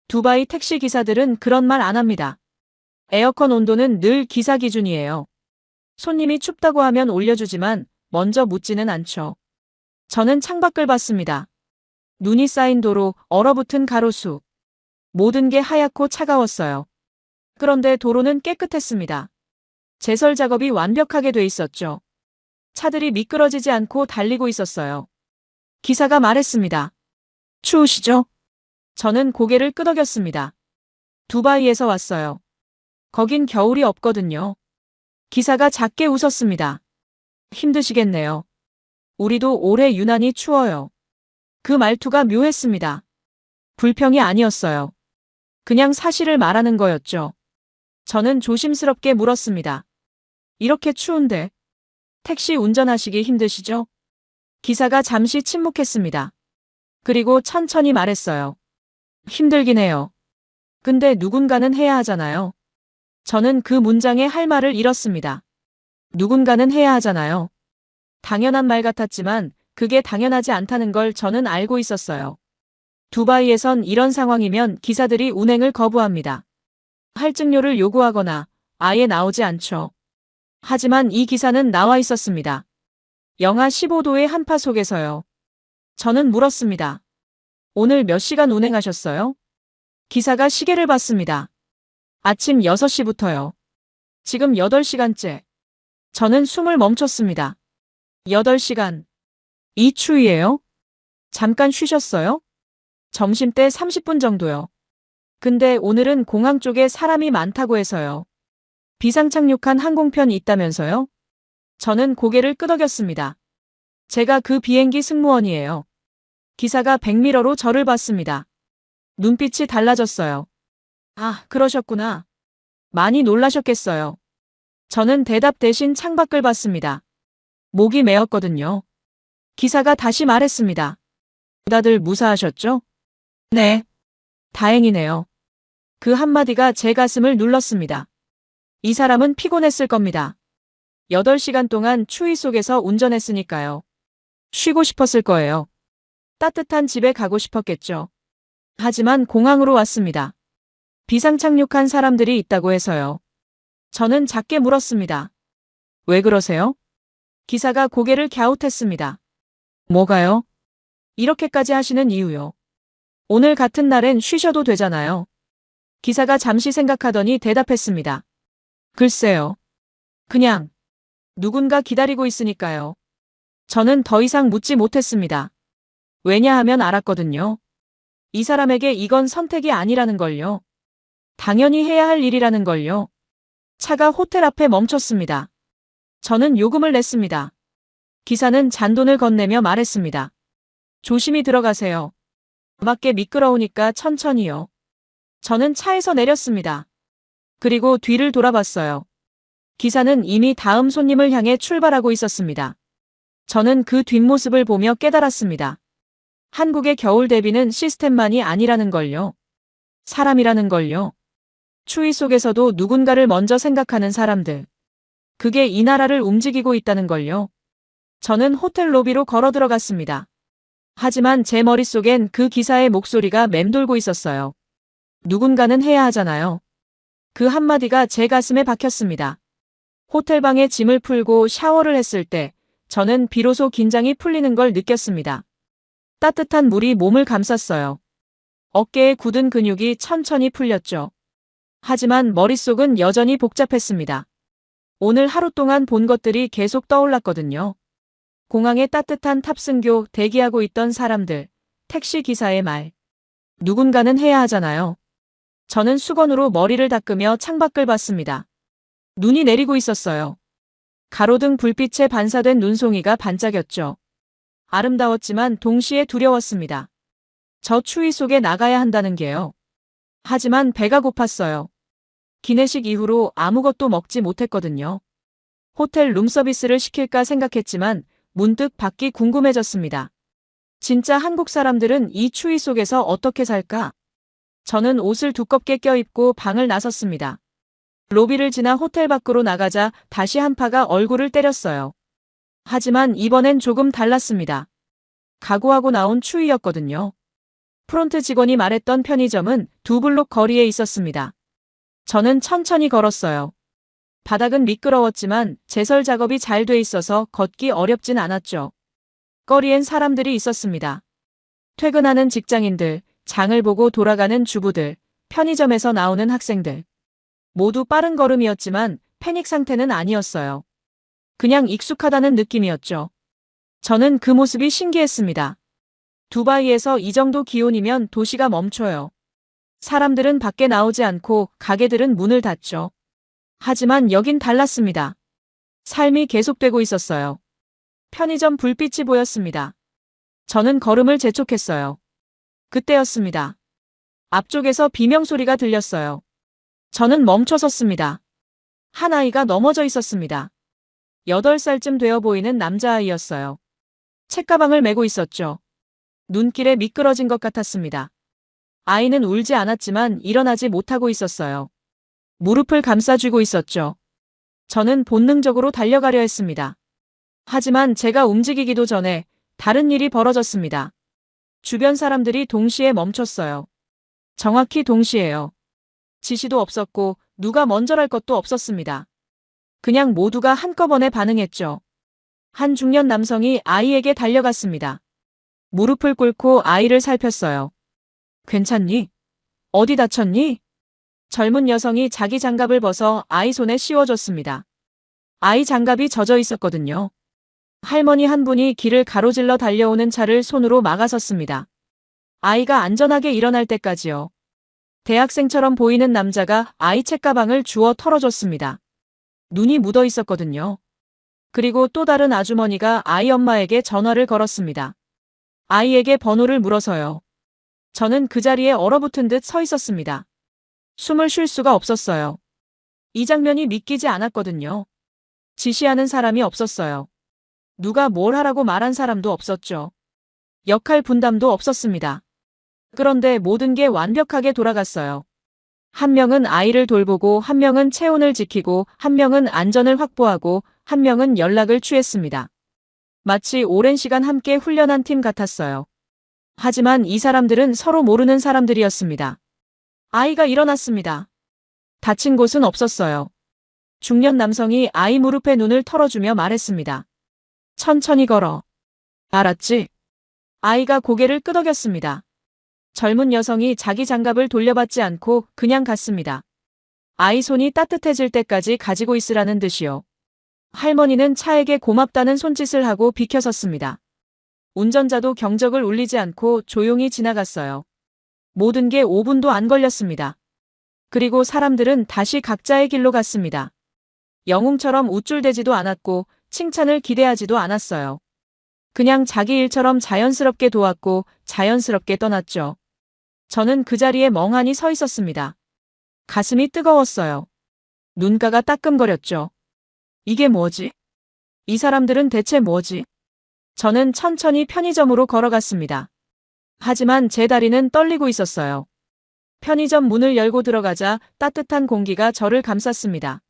두바이 택시 기사들은 그런 말 안 합니다. 에어컨 온도는 늘 기사 기준이에요. 손님이 춥다고 하면 올려주지만 먼저 묻지는 않죠. 저는 창밖을 봤습니다. 눈이 쌓인 도로, 얼어붙은 가로수. 모든 게 하얗고 차가웠어요. 그런데 도로는 깨끗했습니다. 제설 작업이 완벽하게 돼 있었죠. 차들이 미끄러지지 않고 달리고 있었어요. 기사가 말했습니다. 추우시죠? 저는 고개를 끄덕였습니다. 두바이에서 왔어요. 거긴 겨울이 없거든요. 기사가 작게 웃었습니다. 힘드시겠네요. 우리도 올해 유난히 추워요. 그 말투가 묘했습니다. 불평이 아니었어요. 그냥 사실을 말하는 거였죠. 저는 조심스럽게 물었습니다. 이렇게 추운데 택시 운전하시기 힘드시죠? 기사가 잠시 침묵했습니다. 그리고 천천히 말했어요. 힘들긴 해요. 근데 누군가는 해야 하잖아요. 저는 그 문장에 할 말을 잃었습니다. 누군가는 해야 하잖아요. 당연한 말 같았지만 그게 당연하지 않다는 걸 저는 알고 있었어요. 두바이에선 이런 상황이면 기사들이 운행을 거부합니다. 할증료를 요구하거나 아예 나오지 않죠. 하지만 이 기사는 나와 있었습니다. 영하 15도의 한파 속에서요. 저는 물었습니다. 오늘 몇 시간 운행하셨어요? 기사가 시계를 봤습니다. 아침 6시부터요. 지금 8시간째. 저는 숨을 멈췄습니다. 8시간. 이 추위예요? 잠깐 쉬셨어요? 점심때 30분 정도요. 근데 오늘은 공항 쪽에 사람이 많다고 해서요. 비상 착륙한 항공편이 있다면서요? 저는 고개를 끄덕였습니다. 제가 그 비행기 승무원이에요. 기사가 백미러로 저를 봤습니다. 눈빛이 달라졌어요. 아, 그러셨구나. 많이 놀라셨겠어요. 저는 대답 대신 창밖을 봤습니다. 목이 메었거든요. 기사가 다시 말했습니다. 다들 무사하셨죠? 네. 다행이네요. 그 한마디가 제 가슴을 눌렀습니다. 이 사람은 피곤했을 겁니다. 8시간 동안 추위 속에서 운전했으니까요. 쉬고 싶었을 거예요. 따뜻한 집에 가고 싶었겠죠. 하지만 공항으로 왔습니다. 비상 착륙한 사람들이 있다고 해서요. 저는 작게 물었습니다. 왜 그러세요? 기사가 고개를 갸웃했습니다. 뭐가요? 이렇게까지 하시는 이유요. 오늘 같은 날엔 쉬셔도 되잖아요. 기사가 잠시 생각하더니 대답했습니다. 글쎄요. 그냥 누군가 기다리고 있으니까요. 저는 더 이상 묻지 못했습니다. 왜냐하면 알았거든요. 이 사람에게 이건 선택이 아니라는 걸요. 당연히 해야 할 일이라는 걸요. 차가 호텔 앞에 멈췄습니다. 저는 요금을 냈습니다. 기사는 잔돈을 건네며 말했습니다. 조심히 들어가세요. 밖에 미끄러우니까 천천히요. 저는 차에서 내렸습니다. 그리고 뒤를 돌아봤어요. 기사는 이미 다음 손님을 향해 출발하고 있었습니다. 저는 그 뒷모습을 보며 깨달았습니다. 한국의 겨울 대비는 시스템만이 아니라는 걸요. 사람이라는 걸요. 추위 속에서도 누군가를 먼저 생각하는 사람들. 그게 이 나라를 움직이고 있다는 걸요. 저는 호텔 로비로 걸어 들어갔습니다. 하지만 제 머릿속엔 그 기사의 목소리가 맴돌고 있었어요. 누군가는 해야 하잖아요. 그 한마디가 제 가슴에 박혔습니다. 호텔방에 짐을 풀고 샤워를 했을 때 저는 비로소 긴장이 풀리는 걸 느꼈습니다. 따뜻한 물이 몸을 감쌌어요. 어깨에 굳은 근육이 천천히 풀렸죠. 하지만 머릿속은 여전히 복잡했습니다. 오늘 하루 동안 본 것들이 계속 떠올랐거든요. 공항에 따뜻한 탑승교 대기하고 있던 사람들, 택시 기사의 말. 누군가는 해야 하잖아요. 저는 수건으로 머리를 닦으며 창밖을 봤습니다. 눈이 내리고 있었어요. 가로등 불빛에 반사된 눈송이가 반짝였죠. 아름다웠지만 동시에 두려웠습니다. 저 추위 속에 나가야 한다는 게요. 하지만 배가 고팠어요. 기내식 이후로 아무것도 먹지 못했거든요. 호텔 룸서비스를 시킬까 생각했지만 문득 밖이 궁금해졌습니다. 진짜 한국 사람들은 이 추위 속에서 어떻게 살까? 저는 옷을 두껍게 껴입고 방을 나섰습니다. 로비를 지나 호텔 밖으로 나가자 다시 한파가 얼굴을 때렸어요. 하지만 이번엔 조금 달랐습니다. 각오하고 나온 추위였거든요. 프론트 직원이 말했던 편의점은 두 블록 거리에 있었습니다. 저는 천천히 걸었어요. 바닥은 미끄러웠지만 제설 작업이 잘 돼 있어서 걷기 어렵진 않았죠. 거리엔 사람들이 있었습니다. 퇴근하는 직장인들, 장을 보고 돌아가는 주부들, 편의점에서 나오는 학생들. 모두 빠른 걸음이었지만 패닉 상태는 아니었어요. 그냥 익숙하다는 느낌이었죠. 저는 그 모습이 신기했습니다. 두바이에서 이 정도 기온이면 도시가 멈춰요. 사람들은 밖에 나오지 않고 가게들은 문을 닫죠. 하지만 여긴 달랐습니다. 삶이 계속되고 있었어요. 편의점 불빛이 보였습니다. 저는 걸음을 재촉했어요. 그때였습니다. 앞쪽에서 비명소리가 들렸어요. 저는 멈춰 섰습니다. 한 아이가 넘어져 있었습니다. 8살쯤 되어 보이는 남자아이였어요. 책가방을 메고 있었죠. 눈길에 미끄러진 것 같았습니다. 아이는 울지 않았지만 일어나지 못하고 있었어요. 무릎을 감싸쥐고 있었죠. 저는 본능적으로 달려가려 했습니다. 하지만 제가 움직이기도 전에 다른 일이 벌어졌습니다. 주변 사람들이 동시에 멈췄어요. 정확히 동시에요. 지시도 없었고 누가 먼저랄 것도 없었습니다. 그냥 모두가 한꺼번에 반응했죠. 한 중년 남성이 아이에게 달려갔습니다. 무릎을 꿇고 아이를 살폈어요. 괜찮니? 어디 다쳤니? 젊은 여성이 자기 장갑을 벗어 아이 손에 씌워줬습니다. 아이 장갑이 젖어 있었거든요. 할머니 한 분이 길을 가로질러 달려오는 차를 손으로 막아섰습니다. 아이가 안전하게 일어날 때까지요. 대학생처럼 보이는 남자가 아이 책가방을 주워 털어줬습니다. 눈이 묻어 있었거든요. 그리고 또 다른 아주머니가 아이 엄마에게 전화를 걸었습니다. 아이에게 번호를 물어서요. 저는 그 자리에 얼어붙은 듯 서 있었습니다. 숨을 쉴 수가 없었어요. 이 장면이 믿기지 않았거든요. 지시하는 사람이 없었어요. 누가 뭘 하라고 말한 사람도 없었죠. 역할 분담도 없었습니다. 그런데 모든 게 완벽하게 돌아갔어요. 한 명은 아이를 돌보고, 한 명은 체온을 지키고, 한 명은 안전을 확보하고, 한 명은 연락을 취했습니다. 마치 오랜 시간 함께 훈련한 팀 같았어요. 하지만 이 사람들은 서로 모르는 사람들이었습니다. 아이가 일어났습니다. 다친 곳은 없었어요. 중년 남성이 아이 무릎에 눈을 털어주며 말했습니다. 천천히 걸어. 알았지? 아이가 고개를 끄덕였습니다. 젊은 여성이 자기 장갑을 돌려받지 않고 그냥 갔습니다. 아이 손이 따뜻해질 때까지 가지고 있으라는 듯이요. 할머니는 차에게 고맙다는 손짓을 하고 비켜섰습니다. 운전자도 경적을 울리지 않고 조용히 지나갔어요. 모든 게 5분도 안 걸렸습니다. 그리고 사람들은 다시 각자의 길로 갔습니다. 영웅처럼 우쭐대지도 않았고 칭찬을 기대하지도 않았어요. 그냥 자기 일처럼 자연스럽게 도왔고 자연스럽게 떠났죠. 저는 그 자리에 멍하니 서 있었습니다. 가슴이 뜨거웠어요. 눈가가 따끔거렸죠. 이게 뭐지? 이 사람들은 대체 뭐지? 저는 천천히 편의점으로 걸어갔습니다. 하지만 제 다리는 떨리고 있었어요. 편의점 문을 열고 들어가자 따뜻한 공기가 저를 감쌌습니다.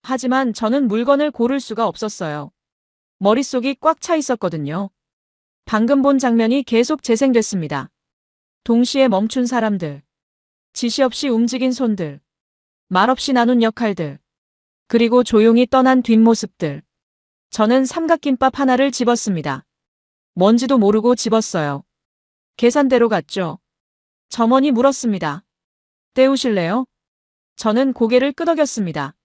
하지만 저는 물건을 고를 수가 없었어요. 머릿속이 꽉 차 있었거든요. 방금 본 장면이 계속 재생됐습니다. 동시에 멈춘 사람들, 지시 없이 움직인 손들, 말없이 나눈 역할들, 그리고 조용히 떠난 뒷모습들. 저는 삼각김밥 하나를 집었습니다. 뭔지도 모르고 집었어요. 계산대로 갔죠. 점원이 물었습니다. 때우실래요? 저는 고개를 끄덕였습니다.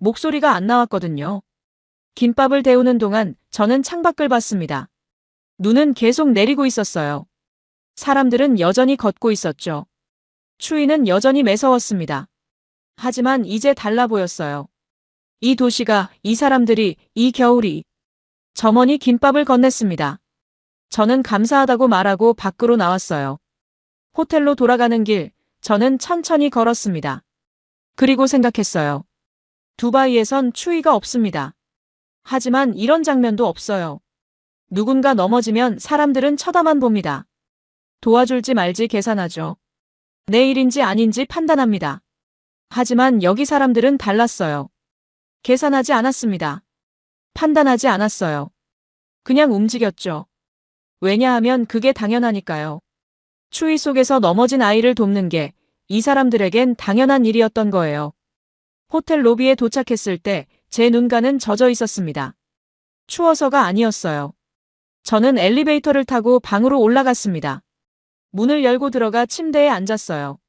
목소리가 안 나왔거든요. 김밥을 데우는 동안 저는 창밖을 봤습니다. 눈은 계속 내리고 있었어요. 사람들은 여전히 걷고 있었죠. 추위는 여전히 매서웠습니다. 하지만 이제 달라 보였어요. 이 도시가, 이 사람들이, 이 겨울이. 점원이 김밥을 건넸습니다. 저는 감사하다고 말하고 밖으로 나왔어요. 호텔로 돌아가는 길, 저는 천천히 걸었습니다. 그리고 생각했어요. 두바이에선 추위가 없습니다. 하지만 이런 장면도 없어요. 누군가 넘어지면 사람들은 쳐다만 봅니다. 도와줄지 말지 계산하죠. 내 일인지 아닌지 판단합니다. 하지만 여기 사람들은 달랐어요. 계산하지 않았습니다. 판단하지 않았어요. 그냥 움직였죠. 왜냐하면 그게 당연하니까요. 추위 속에서 넘어진 아이를 돕는 게 이 사람들에겐 당연한 일이었던 거예요. 호텔 로비에 도착했을 때 제 눈가는 젖어 있었습니다. 추워서가 아니었어요. 저는 엘리베이터를 타고 방으로 올라갔습니다. 문을 열고 들어가 침대에 앉았어요.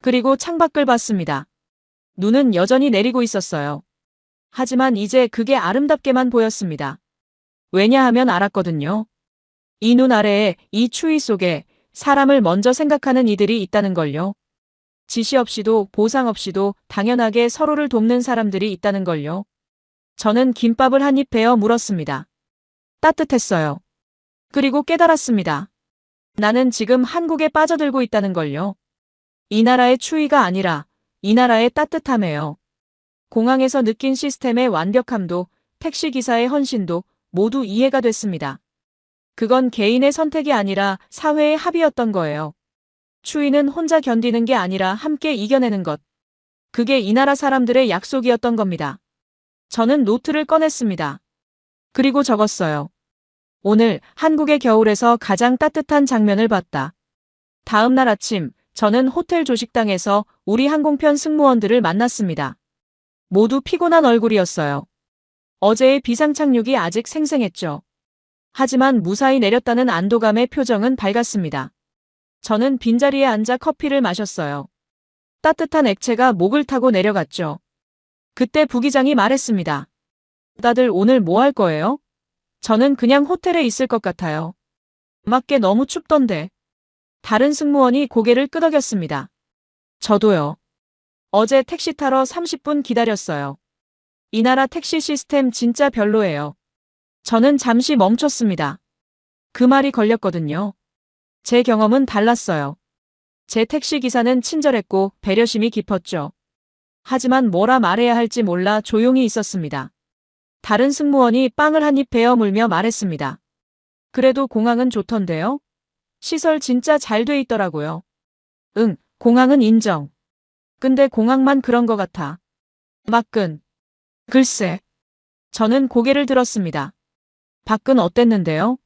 그리고 창밖을 봤습니다. 눈은 여전히 내리고 있었어요. 하지만 이제 그게 아름답게만 보였습니다. 왜냐하면 알았거든요. 이 눈 아래에, 이 추위 속에 사람을 먼저 생각하는 이들이 있다는 걸요. 지시 없이도 보상 없이도 당연하게 서로를 돕는 사람들이 있다는 걸요. 저는 김밥을 한 입 베어 물었습니다. 따뜻했어요. 그리고 깨달았습니다. 나는 지금 한국에 빠져들고 있다는 걸요. 이 나라의 추위가 아니라 이 나라의 따뜻함에요. 공항에서 느낀 시스템의 완벽함도 택시기사의 헌신도 모두 이해가 됐습니다. 그건 개인의 선택이 아니라 사회의 합의였던 거예요. 추위는 혼자 견디는 게 아니라 함께 이겨내는 것. 그게 이 나라 사람들의 약속이었던 겁니다. 저는 노트를 꺼냈습니다. 그리고 적었어요. 오늘 한국의 겨울에서 가장 따뜻한 장면을 봤다. 다음 날 아침 저는 호텔 조식당에서 우리 항공편 승무원들을 만났습니다. 모두 피곤한 얼굴이었어요. 어제의 비상 착륙이 아직 생생했죠. 하지만 무사히 내렸다는 안도감의 표정은 밝았습니다. 저는 빈자리에 앉아 커피를 마셨어요. 따뜻한 액체가 목을 타고 내려갔죠. 그때 부기장이 말했습니다. 다들 오늘 뭐 할 거예요? 저는 그냥 호텔에 있을 것 같아요. 밖에 너무 춥던데. 다른 승무원이 고개를 끄덕였습니다. 저도요. 어제 택시 타러 30분 기다렸어요. 이 나라 택시 시스템 진짜 별로예요. 저는 잠시 멈췄습니다. 그 말이 걸렸거든요. 제 경험은 달랐어요. 제 택시 기사는 친절했고 배려심이 깊었죠. 하지만 뭐라 말해야 할지 몰라 조용히 있었습니다. 다른 승무원이 빵을 한 입 베어 물며 말했습니다. 그래도 공항은 좋던데요? 시설 진짜 잘 돼 있더라고요. 응, 공항은 인정. 근데 공항만 그런 것 같아. 밖은. 글쎄. 저는 고개를 들었습니다. 밖은 어땠는데요?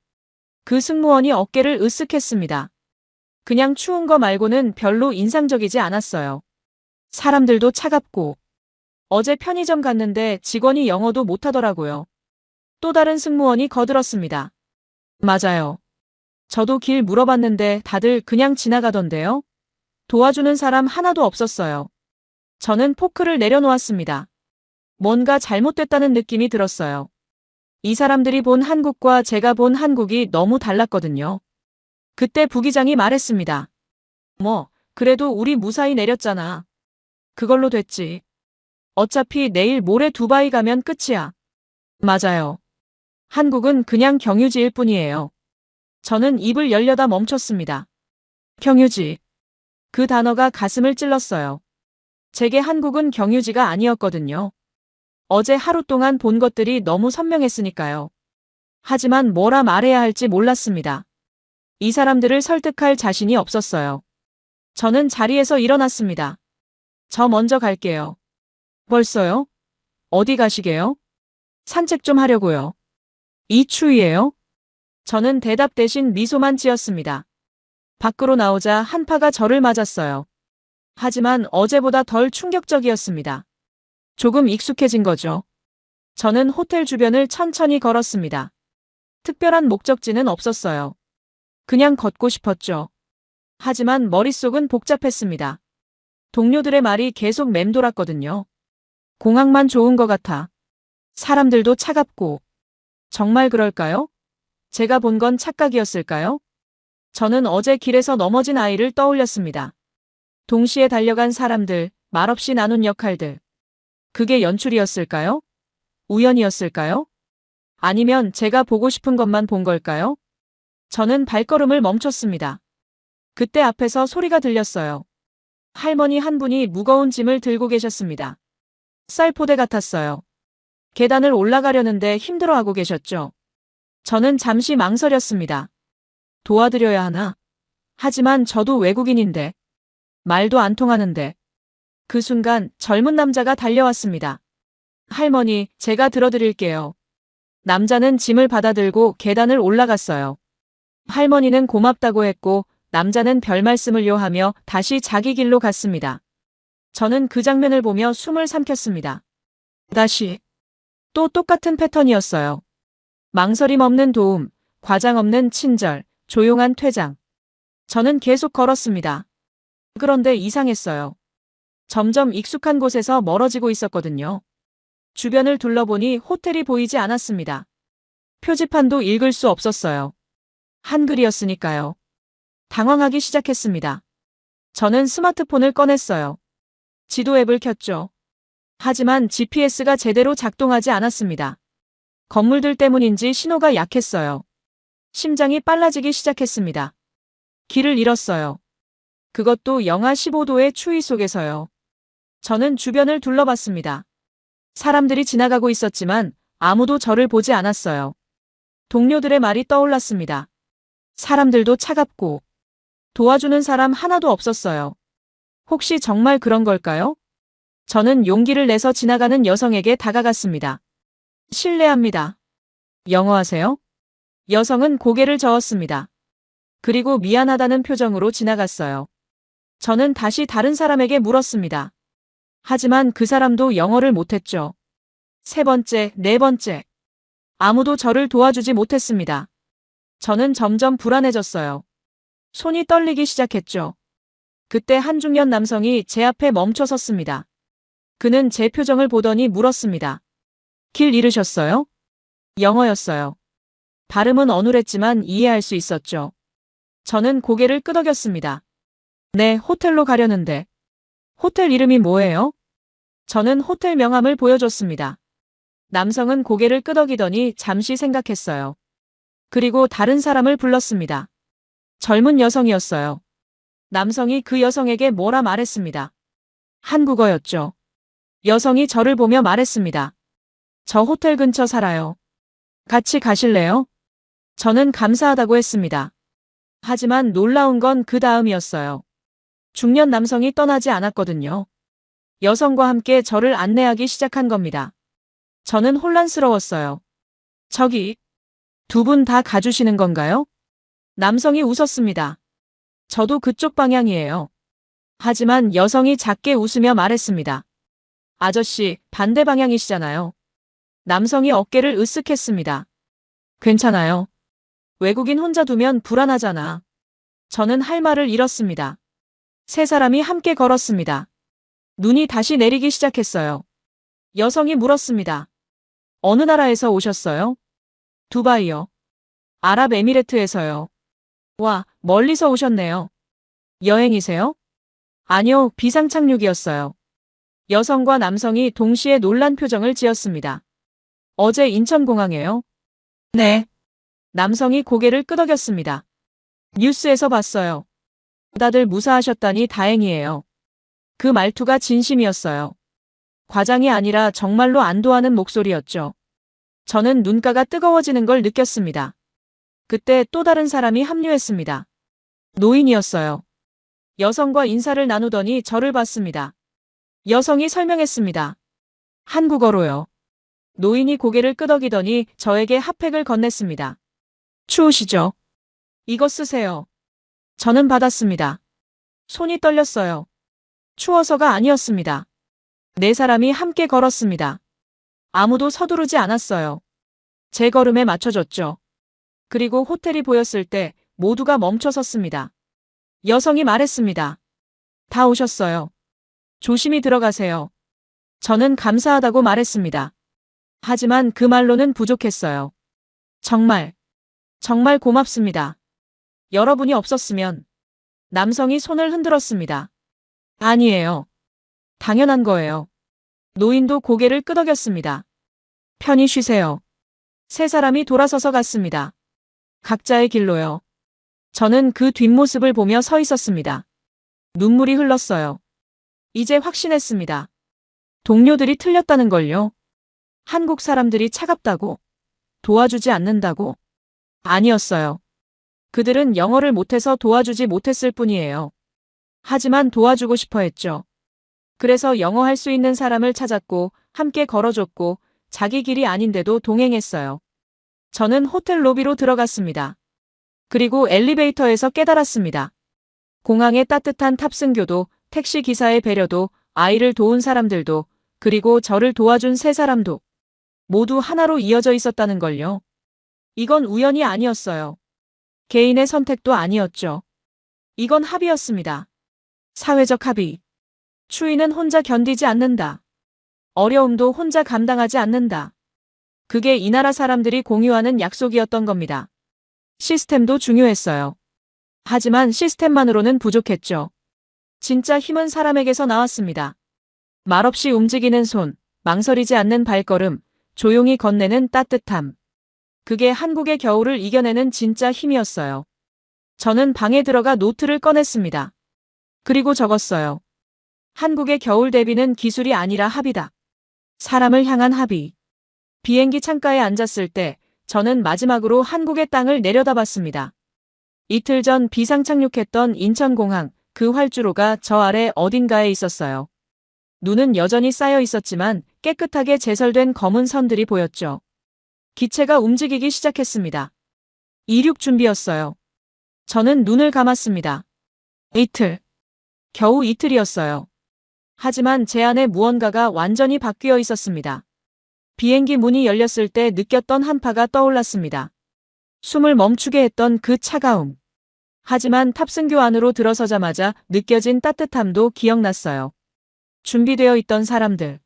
그 승무원이 어깨를 으쓱했습니다. 그냥 추운 거 말고는 별로 인상적이지 않았어요. 사람들도 차갑고. 어제 편의점 갔는데 직원이 영어도 못하더라고요. 또 다른 승무원이 거들었습니다. 맞아요. 저도 길 물어봤는데 다들 그냥 지나가던데요. 도와주는 사람 하나도 없었어요. 저는 포크를 내려놓았습니다. 뭔가 잘못됐다는 느낌이 들었어요. 이 사람들이 본 한국과 제가 본 한국이 너무 달랐거든요. 그때 부기장이 말했습니다. 그래도 우리 무사히 내렸잖아. 그걸로 됐지. 어차피 내일 모레 두바이 가면 끝이야. 맞아요. 한국은 그냥 경유지일 뿐이에요. 저는 입을 열려다 멈췄습니다. 경유지. 그 단어가 가슴을 찔렀어요. 제게 한국은 경유지가 아니었거든요. 어제 하루 동안 본 것들이 너무 선명했으니까요. 하지만 뭐라 말해야 할지 몰랐습니다. 이 사람들을 설득할 자신이 없었어요. 저는 자리에서 일어났습니다. 저 먼저 갈게요. 벌써요? 어디 가시게요? 산책 좀 하려고요. 이 추위예요? 저는 대답 대신 미소만 지었습니다. 밖으로 나오자 한파가 저를 맞았어요. 하지만 어제보다 덜 충격적이었습니다. 조금 익숙해진 거죠. 저는 호텔 주변을 천천히 걸었습니다. 특별한 목적지는 없었어요. 그냥 걷고 싶었죠. 하지만 머릿속은 복잡했습니다. 동료들의 말이 계속 맴돌았거든요. 공항만 좋은 것 같아. 사람들도 차갑고. 정말 그럴까요? 제가 본 건 착각이었을까요? 저는 어제 길에서 넘어진 아이를 떠올렸습니다. 동시에 달려간 사람들, 말없이 나눈 역할들. 그게 연출이었을까요? 우연이었을까요? 아니면 제가 보고 싶은 것만 본 걸까요? 저는 발걸음을 멈췄습니다. 그때 앞에서 소리가 들렸어요. 할머니 한 분이 무거운 짐을 들고 계셨습니다. 쌀포대 같았어요. 계단을 올라가려는데 힘들어하고 계셨죠. 저는 잠시 망설였습니다. 도와드려야 하나? 하지만 저도 외국인인데. 말도 안 통하는데. 그 순간 젊은 남자가 달려왔습니다. 할머니, 제가 들어드릴게요. 남자는 짐을 받아들고 계단을 올라갔어요. 할머니는 고맙다고 했고 남자는 별 말씀을요 하며 다시 자기 길로 갔습니다. 저는 그 장면을 보며 숨을 삼켰습니다. 다시 또 똑같은 패턴이었어요. 망설임 없는 도움, 과장 없는 친절, 조용한 퇴장. 저는 계속 걸었습니다. 그런데 이상했어요. 점점 익숙한 곳에서 멀어지고 있었거든요. 주변을 둘러보니 호텔이 보이지 않았습니다. 표지판도 읽을 수 없었어요. 한글이었으니까요. 당황하기 시작했습니다. 저는 스마트폰을 꺼냈어요. 지도 앱을 켰죠. 하지만 GPS가 제대로 작동하지 않았습니다. 건물들 때문인지 신호가 약했어요. 심장이 빨라지기 시작했습니다. 길을 잃었어요. 그것도 영하 15도의 추위 속에서요. 저는 주변을 둘러봤습니다. 사람들이 지나가고 있었지만 아무도 저를 보지 않았어요. 동료들의 말이 떠올랐습니다. 사람들도 차갑고 도와주는 사람 하나도 없었어요. 혹시 정말 그런 걸까요? 저는 용기를 내서 지나가는 여성에게 다가갔습니다. 실례합니다. 영어 하세요? 여성은 고개를 저었습니다. 그리고 미안하다는 표정으로 지나갔어요. 저는 다시 다른 사람에게 물었습니다. 하지만 그 사람도 영어를 못했죠. 세 번째, 네 번째. 아무도 저를 도와주지 못했습니다. 저는 점점 불안해졌어요. 손이 떨리기 시작했죠. 그때 한 중년 남성이 제 앞에 멈춰 섰습니다. 그는 제 표정을 보더니 물었습니다. 길 잃으셨어요? 영어였어요. 발음은 어눌했지만 이해할 수 있었죠. 저는 고개를 끄덕였습니다. 네, 호텔로 가려는데. 호텔 이름이 뭐예요? 저는 호텔 명함을 보여줬습니다. 남성은 고개를 끄덕이더니 잠시 생각했어요. 그리고 다른 사람을 불렀습니다. 젊은 여성이었어요. 남성이 그 여성에게 뭐라 말했습니다. 한국어였죠. 여성이 저를 보며 말했습니다. 저 호텔 근처 살아요. 같이 가실래요? 저는 감사하다고 했습니다. 하지만 놀라운 건 그 다음이었어요. 중년 남성이 떠나지 않았거든요. 여성과 함께 저를 안내하기 시작한 겁니다. 저는 혼란스러웠어요. 저기, 두 분 다 가주시는 건가요? 남성이 웃었습니다. 저도 그쪽 방향이에요. 하지만 여성이 작게 웃으며 말했습니다. 아저씨, 반대 방향이시잖아요. 남성이 어깨를 으쓱했습니다. 괜찮아요. 외국인 혼자 두면 불안하잖아. 저는 할 말을 잃었습니다. 세 사람이 함께 걸었습니다. 눈이 다시 내리기 시작했어요. 여성이 물었습니다. 어느 나라에서 오셨어요? 두바이요. 아랍에미레트에서요. 와, 멀리서 오셨네요. 여행이세요? 아니요, 비상착륙이었어요. 여성과 남성이 동시에 놀란 표정을 지었습니다. 어제 인천공항에요? 네. 남성이 고개를 끄덕였습니다. 뉴스에서 봤어요. 다들 무사하셨다니 다행이에요. 그 말투가 진심이었어요. 과장이 아니라 정말로 안도하는 목소리였죠. 저는 눈가가 뜨거워지는 걸 느꼈습니다. 그때 또 다른 사람이 합류했습니다. 노인이었어요. 여성과 인사를 나누더니 저를 봤습니다. 여성이 설명했습니다. 한국어로요. 노인이 고개를 끄덕이더니 저에게 핫팩을 건넸습니다. 추우시죠? 이거 쓰세요. 저는 받았습니다. 손이 떨렸어요. 추워서가 아니었습니다. 네 사람이 함께 걸었습니다. 아무도 서두르지 않았어요. 제 걸음에 맞춰줬죠. 그리고 호텔이 보였을 때 모두가 멈춰 섰습니다. 여성이 말했습니다. 다 오셨어요. 조심히 들어가세요. 저는 감사하다고 말했습니다. 하지만 그 말로는 부족했어요. 정말 고맙습니다. 여러분이 없었으면 남성이 손을 흔들었습니다. 아니에요. 당연한 거예요. 노인도 고개를 끄덕였습니다. 편히 쉬세요. 세 사람이 돌아서서 갔습니다. 각자의 길로요. 저는 그 뒷모습을 보며 서 있었습니다. 눈물이 흘렀어요. 이제 확신했습니다. 동료들이 틀렸다는 걸요. 한국 사람들이 차갑다고, 도와주지 않는다고. 아니었어요. 그들은 영어를 못해서 도와주지 못했을 뿐이에요. 하지만 도와주고 싶어 했죠. 그래서 영어 할 수 있는 사람을 찾았고 함께 걸어줬고 자기 길이 아닌데도 동행했어요. 저는 호텔 로비로 들어갔습니다. 그리고 엘리베이터에서 깨달았습니다. 공항의 따뜻한 탑승교도, 택시 기사의 배려도, 아이를 도운 사람들도, 그리고 저를 도와준 세 사람도 모두 하나로 이어져 있었다는 걸요. 이건 우연이 아니었어요. 개인의 선택도 아니었죠. 이건 합의였습니다. 사회적 합의. 추위는 혼자 견디지 않는다. 어려움도 혼자 감당하지 않는다. 그게 이 나라 사람들이 공유하는 약속이었던 겁니다. 시스템도 중요했어요. 하지만 시스템만으로는 부족했죠. 진짜 힘은 사람에게서 나왔습니다. 말없이 움직이는 손, 망설이지 않는 발걸음, 조용히 건네는 따뜻함. 그게 한국의 겨울을 이겨내는 진짜 힘이었어요. 저는 방에 들어가 노트를 꺼냈습니다. 그리고 적었어요. 한국의 겨울 대비는 기술이 아니라 합의다. 사람을 향한 합의. 비행기 창가에 앉았을 때 저는 마지막으로 한국의 땅을 내려다봤습니다. 이틀 전 비상 착륙했던 인천공항, 그 활주로가 저 아래 어딘가에 있었어요. 눈은 여전히 쌓여 있었지만 깨끗하게 제설된 검은 선들이 보였죠. 기체가 움직이기 시작했습니다. 이륙 준비였어요. 저는 눈을 감았습니다. 이틀. 겨우 이틀이었어요. 하지만 제 안에 무언가가 완전히 바뀌어 있었습니다. 비행기 문이 열렸을 때 느꼈던 한파가 떠올랐습니다. 숨을 멈추게 했던 그 차가움. 하지만 탑승교 안으로 들어서자마자 느껴진 따뜻함도 기억났어요. 준비되어 있던 사람들.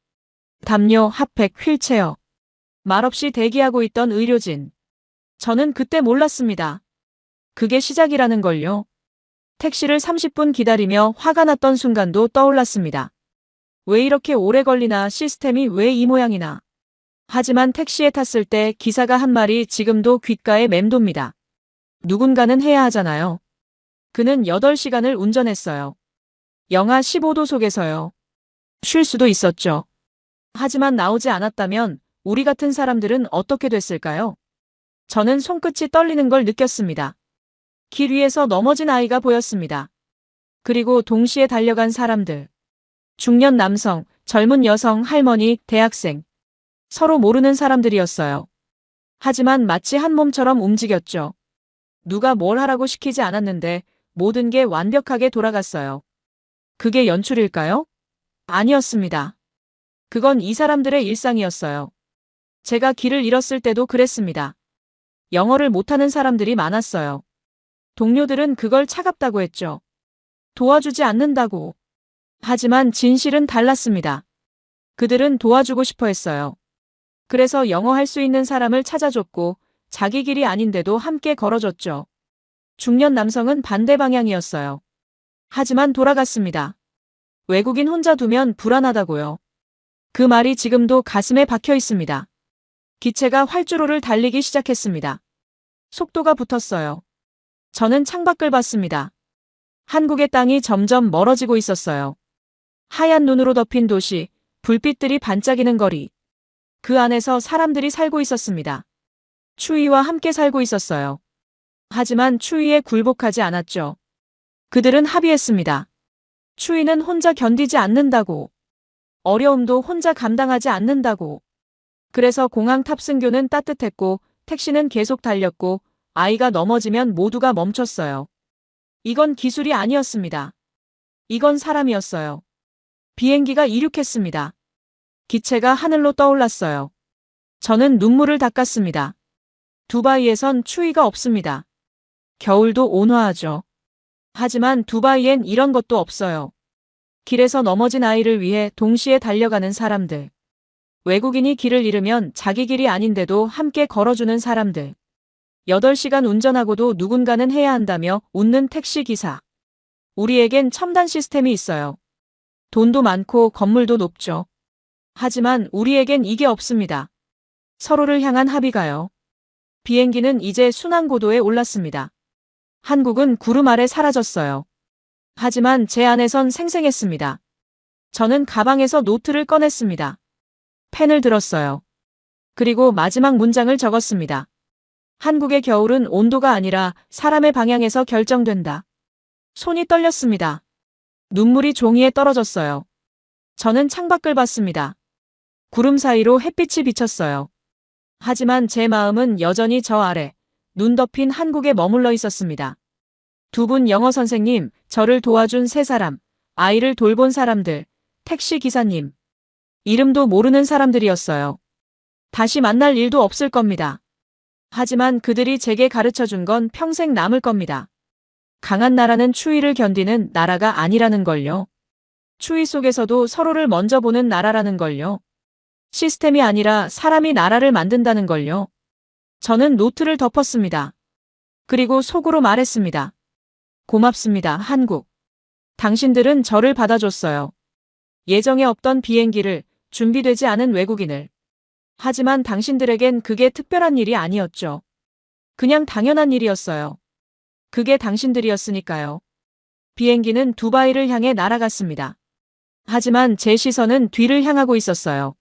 담요, 핫팩, 휠체어. 말없이 대기하고 있던 의료진. 저는 그때 몰랐습니다. 그게 시작이라는 걸요. 택시를 30분 기다리며 화가 났던 순간도 떠올랐습니다. 왜 이렇게 오래 걸리나, 시스템이 왜 이 모양이나. 하지만 택시에 탔을 때 기사가 한 말이 지금도 귓가에 맴돕니다. 누군가는 해야 하잖아요. 그는 8시간을 운전했어요. 영하 15도 속에서요. 쉴 수도 있었죠. 하지만 나오지 않았다면 우리 같은 사람들은 어떻게 됐을까요? 저는 손끝이 떨리는 걸 느꼈습니다. 길 위에서 넘어진 아이가 보였습니다. 그리고 동시에 달려간 사람들. 중년 남성, 젊은 여성, 할머니, 대학생. 서로 모르는 사람들이었어요. 하지만 마치 한 몸처럼 움직였죠. 누가 뭘 하라고 시키지 않았는데 모든 게 완벽하게 돌아갔어요. 그게 연출일까요? 아니었습니다. 그건 이 사람들의 일상이었어요. 제가 길을 잃었을 때도 그랬습니다. 영어를 못하는 사람들이 많았어요. 동료들은 그걸 차갑다고 했죠. 도와주지 않는다고. 하지만 진실은 달랐습니다. 그들은 도와주고 싶어 했어요. 그래서 영어 할 수 있는 사람을 찾아줬고 자기 길이 아닌데도 함께 걸어줬죠. 중년 남성은 반대 방향이었어요. 하지만 돌아갔습니다. 외국인 혼자 두면 불안하다고요. 그 말이 지금도 가슴에 박혀 있습니다. 기체가 활주로를 달리기 시작했습니다. 속도가 붙었어요. 저는 창밖을 봤습니다. 한국의 땅이 점점 멀어지고 있었어요. 하얀 눈으로 덮인 도시, 불빛들이 반짝이는 거리. 그 안에서 사람들이 살고 있었습니다. 추위와 함께 살고 있었어요. 하지만 추위에 굴복하지 않았죠. 그들은 합의했습니다. 추위는 혼자 견디지 않는다고. 어려움도 혼자 감당하지 않는다고. 그래서 공항 탑승교는 따뜻했고 택시는 계속 달렸고 아이가 넘어지면 모두가 멈췄어요. 이건 기술이 아니었습니다. 이건 사람이었어요. 비행기가 이륙했습니다. 기체가 하늘로 떠올랐어요. 저는 눈물을 닦았습니다. 두바이에선 추위가 없습니다. 겨울도 온화하죠. 하지만 두바이엔 이런 것도 없어요. 길에서 넘어진 아이를 위해 동시에 달려가는 사람들. 외국인이 길을 잃으면 자기 길이 아닌데도 함께 걸어주는 사람들. 8시간 운전하고도 누군가는 해야 한다며 웃는 택시기사. 우리에겐 첨단 시스템이 있어요. 돈도 많고 건물도 높죠. 하지만 우리에겐 이게 없습니다. 서로를 향한 합의가요. 비행기는 이제 순환고도에 올랐습니다. 한국은 구름 아래 사라졌어요. 하지만 제 안에선 생생했습니다. 저는 가방에서 노트를 꺼냈습니다. 펜을 들었어요. 그리고 마지막 문장을 적었습니다. 한국의 겨울은 온도가 아니라 사람의 방향에서 결정된다. 손이 떨렸습니다. 눈물이 종이에 떨어졌어요. 저는 창밖을 봤습니다. 구름 사이로 햇빛이 비쳤어요. 하지만 제 마음은 여전히 저 아래, 눈 덮인 한국에 머물러 있었습니다. 2분 영어 선생님, 저를 도와준 3사람, 아이를 돌본 사람들, 택시 기사님. 이름도 모르는 사람들이었어요. 다시 만날 일도 없을 겁니다. 하지만 그들이 제게 가르쳐 준 건 평생 남을 겁니다. 강한 나라는 추위를 견디는 나라가 아니라는 걸요. 추위 속에서도 서로를 먼저 보는 나라라는 걸요. 시스템이 아니라 사람이 나라를 만든다는 걸요. 저는 노트를 덮었습니다. 그리고 속으로 말했습니다. 고맙습니다, 한국. 당신들은 저를 받아줬어요. 예정에 없던 비행기를, 준비되지 않은 외국인을. 하지만 당신들에겐 그게 특별한 일이 아니었죠. 그냥 당연한 일이었어요. 그게 당신들이었으니까요. 비행기는 두바이를 향해 날아갔습니다. 하지만 제 시선은 뒤를 향하고 있었어요.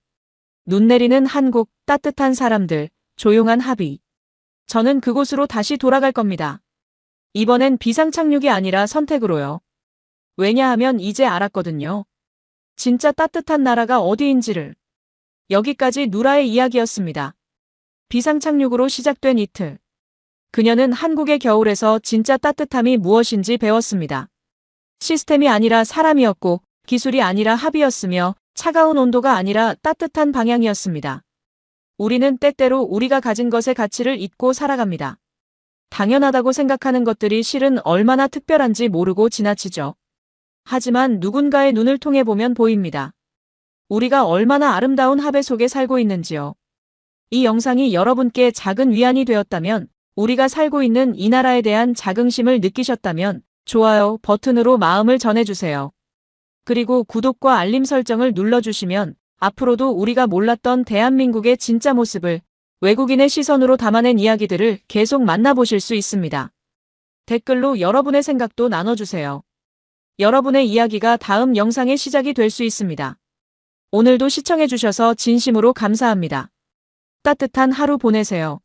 눈 내리는 한국, 따뜻한 사람들, 조용한 합의. 저는 그곳으로 다시 돌아갈 겁니다. 이번엔 비상착륙이 아니라 선택으로요. 왜냐하면 이제 알았거든요. 진짜 따뜻한 나라가 어디인지를. 여기까지 누라의 이야기였습니다. 비상착륙으로 시작된 이틀. 그녀는 한국의 겨울에서 진짜 따뜻함이 무엇인지 배웠습니다. 시스템이 아니라 사람이었고, 기술이 아니라 합의였으며, 차가운 온도가 아니라 따뜻한 방향이었습니다. 우리는 때때로 우리가 가진 것의 가치를 잊고 살아갑니다. 당연하다고 생각하는 것들이 실은 얼마나 특별한지 모르고 지나치죠. 하지만 누군가의 눈을 통해 보면 보입니다. 우리가 얼마나 아름다운 합의 속에 살고 있는지요. 이 영상이 여러분께 작은 위안이 되었다면, 우리가 살고 있는 이 나라에 대한 자긍심을 느끼셨다면, 좋아요 버튼으로 마음을 전해주세요. 그리고 구독과 알림 설정을 눌러주시면 앞으로도 우리가 몰랐던 대한민국의 진짜 모습을 외국인의 시선으로 담아낸 이야기들을 계속 만나보실 수 있습니다. 댓글로 여러분의 생각도 나눠주세요. 여러분의 이야기가 다음 영상의 시작이 될 수 있습니다. 오늘도 시청해주셔서 진심으로 감사합니다. 따뜻한 하루 보내세요.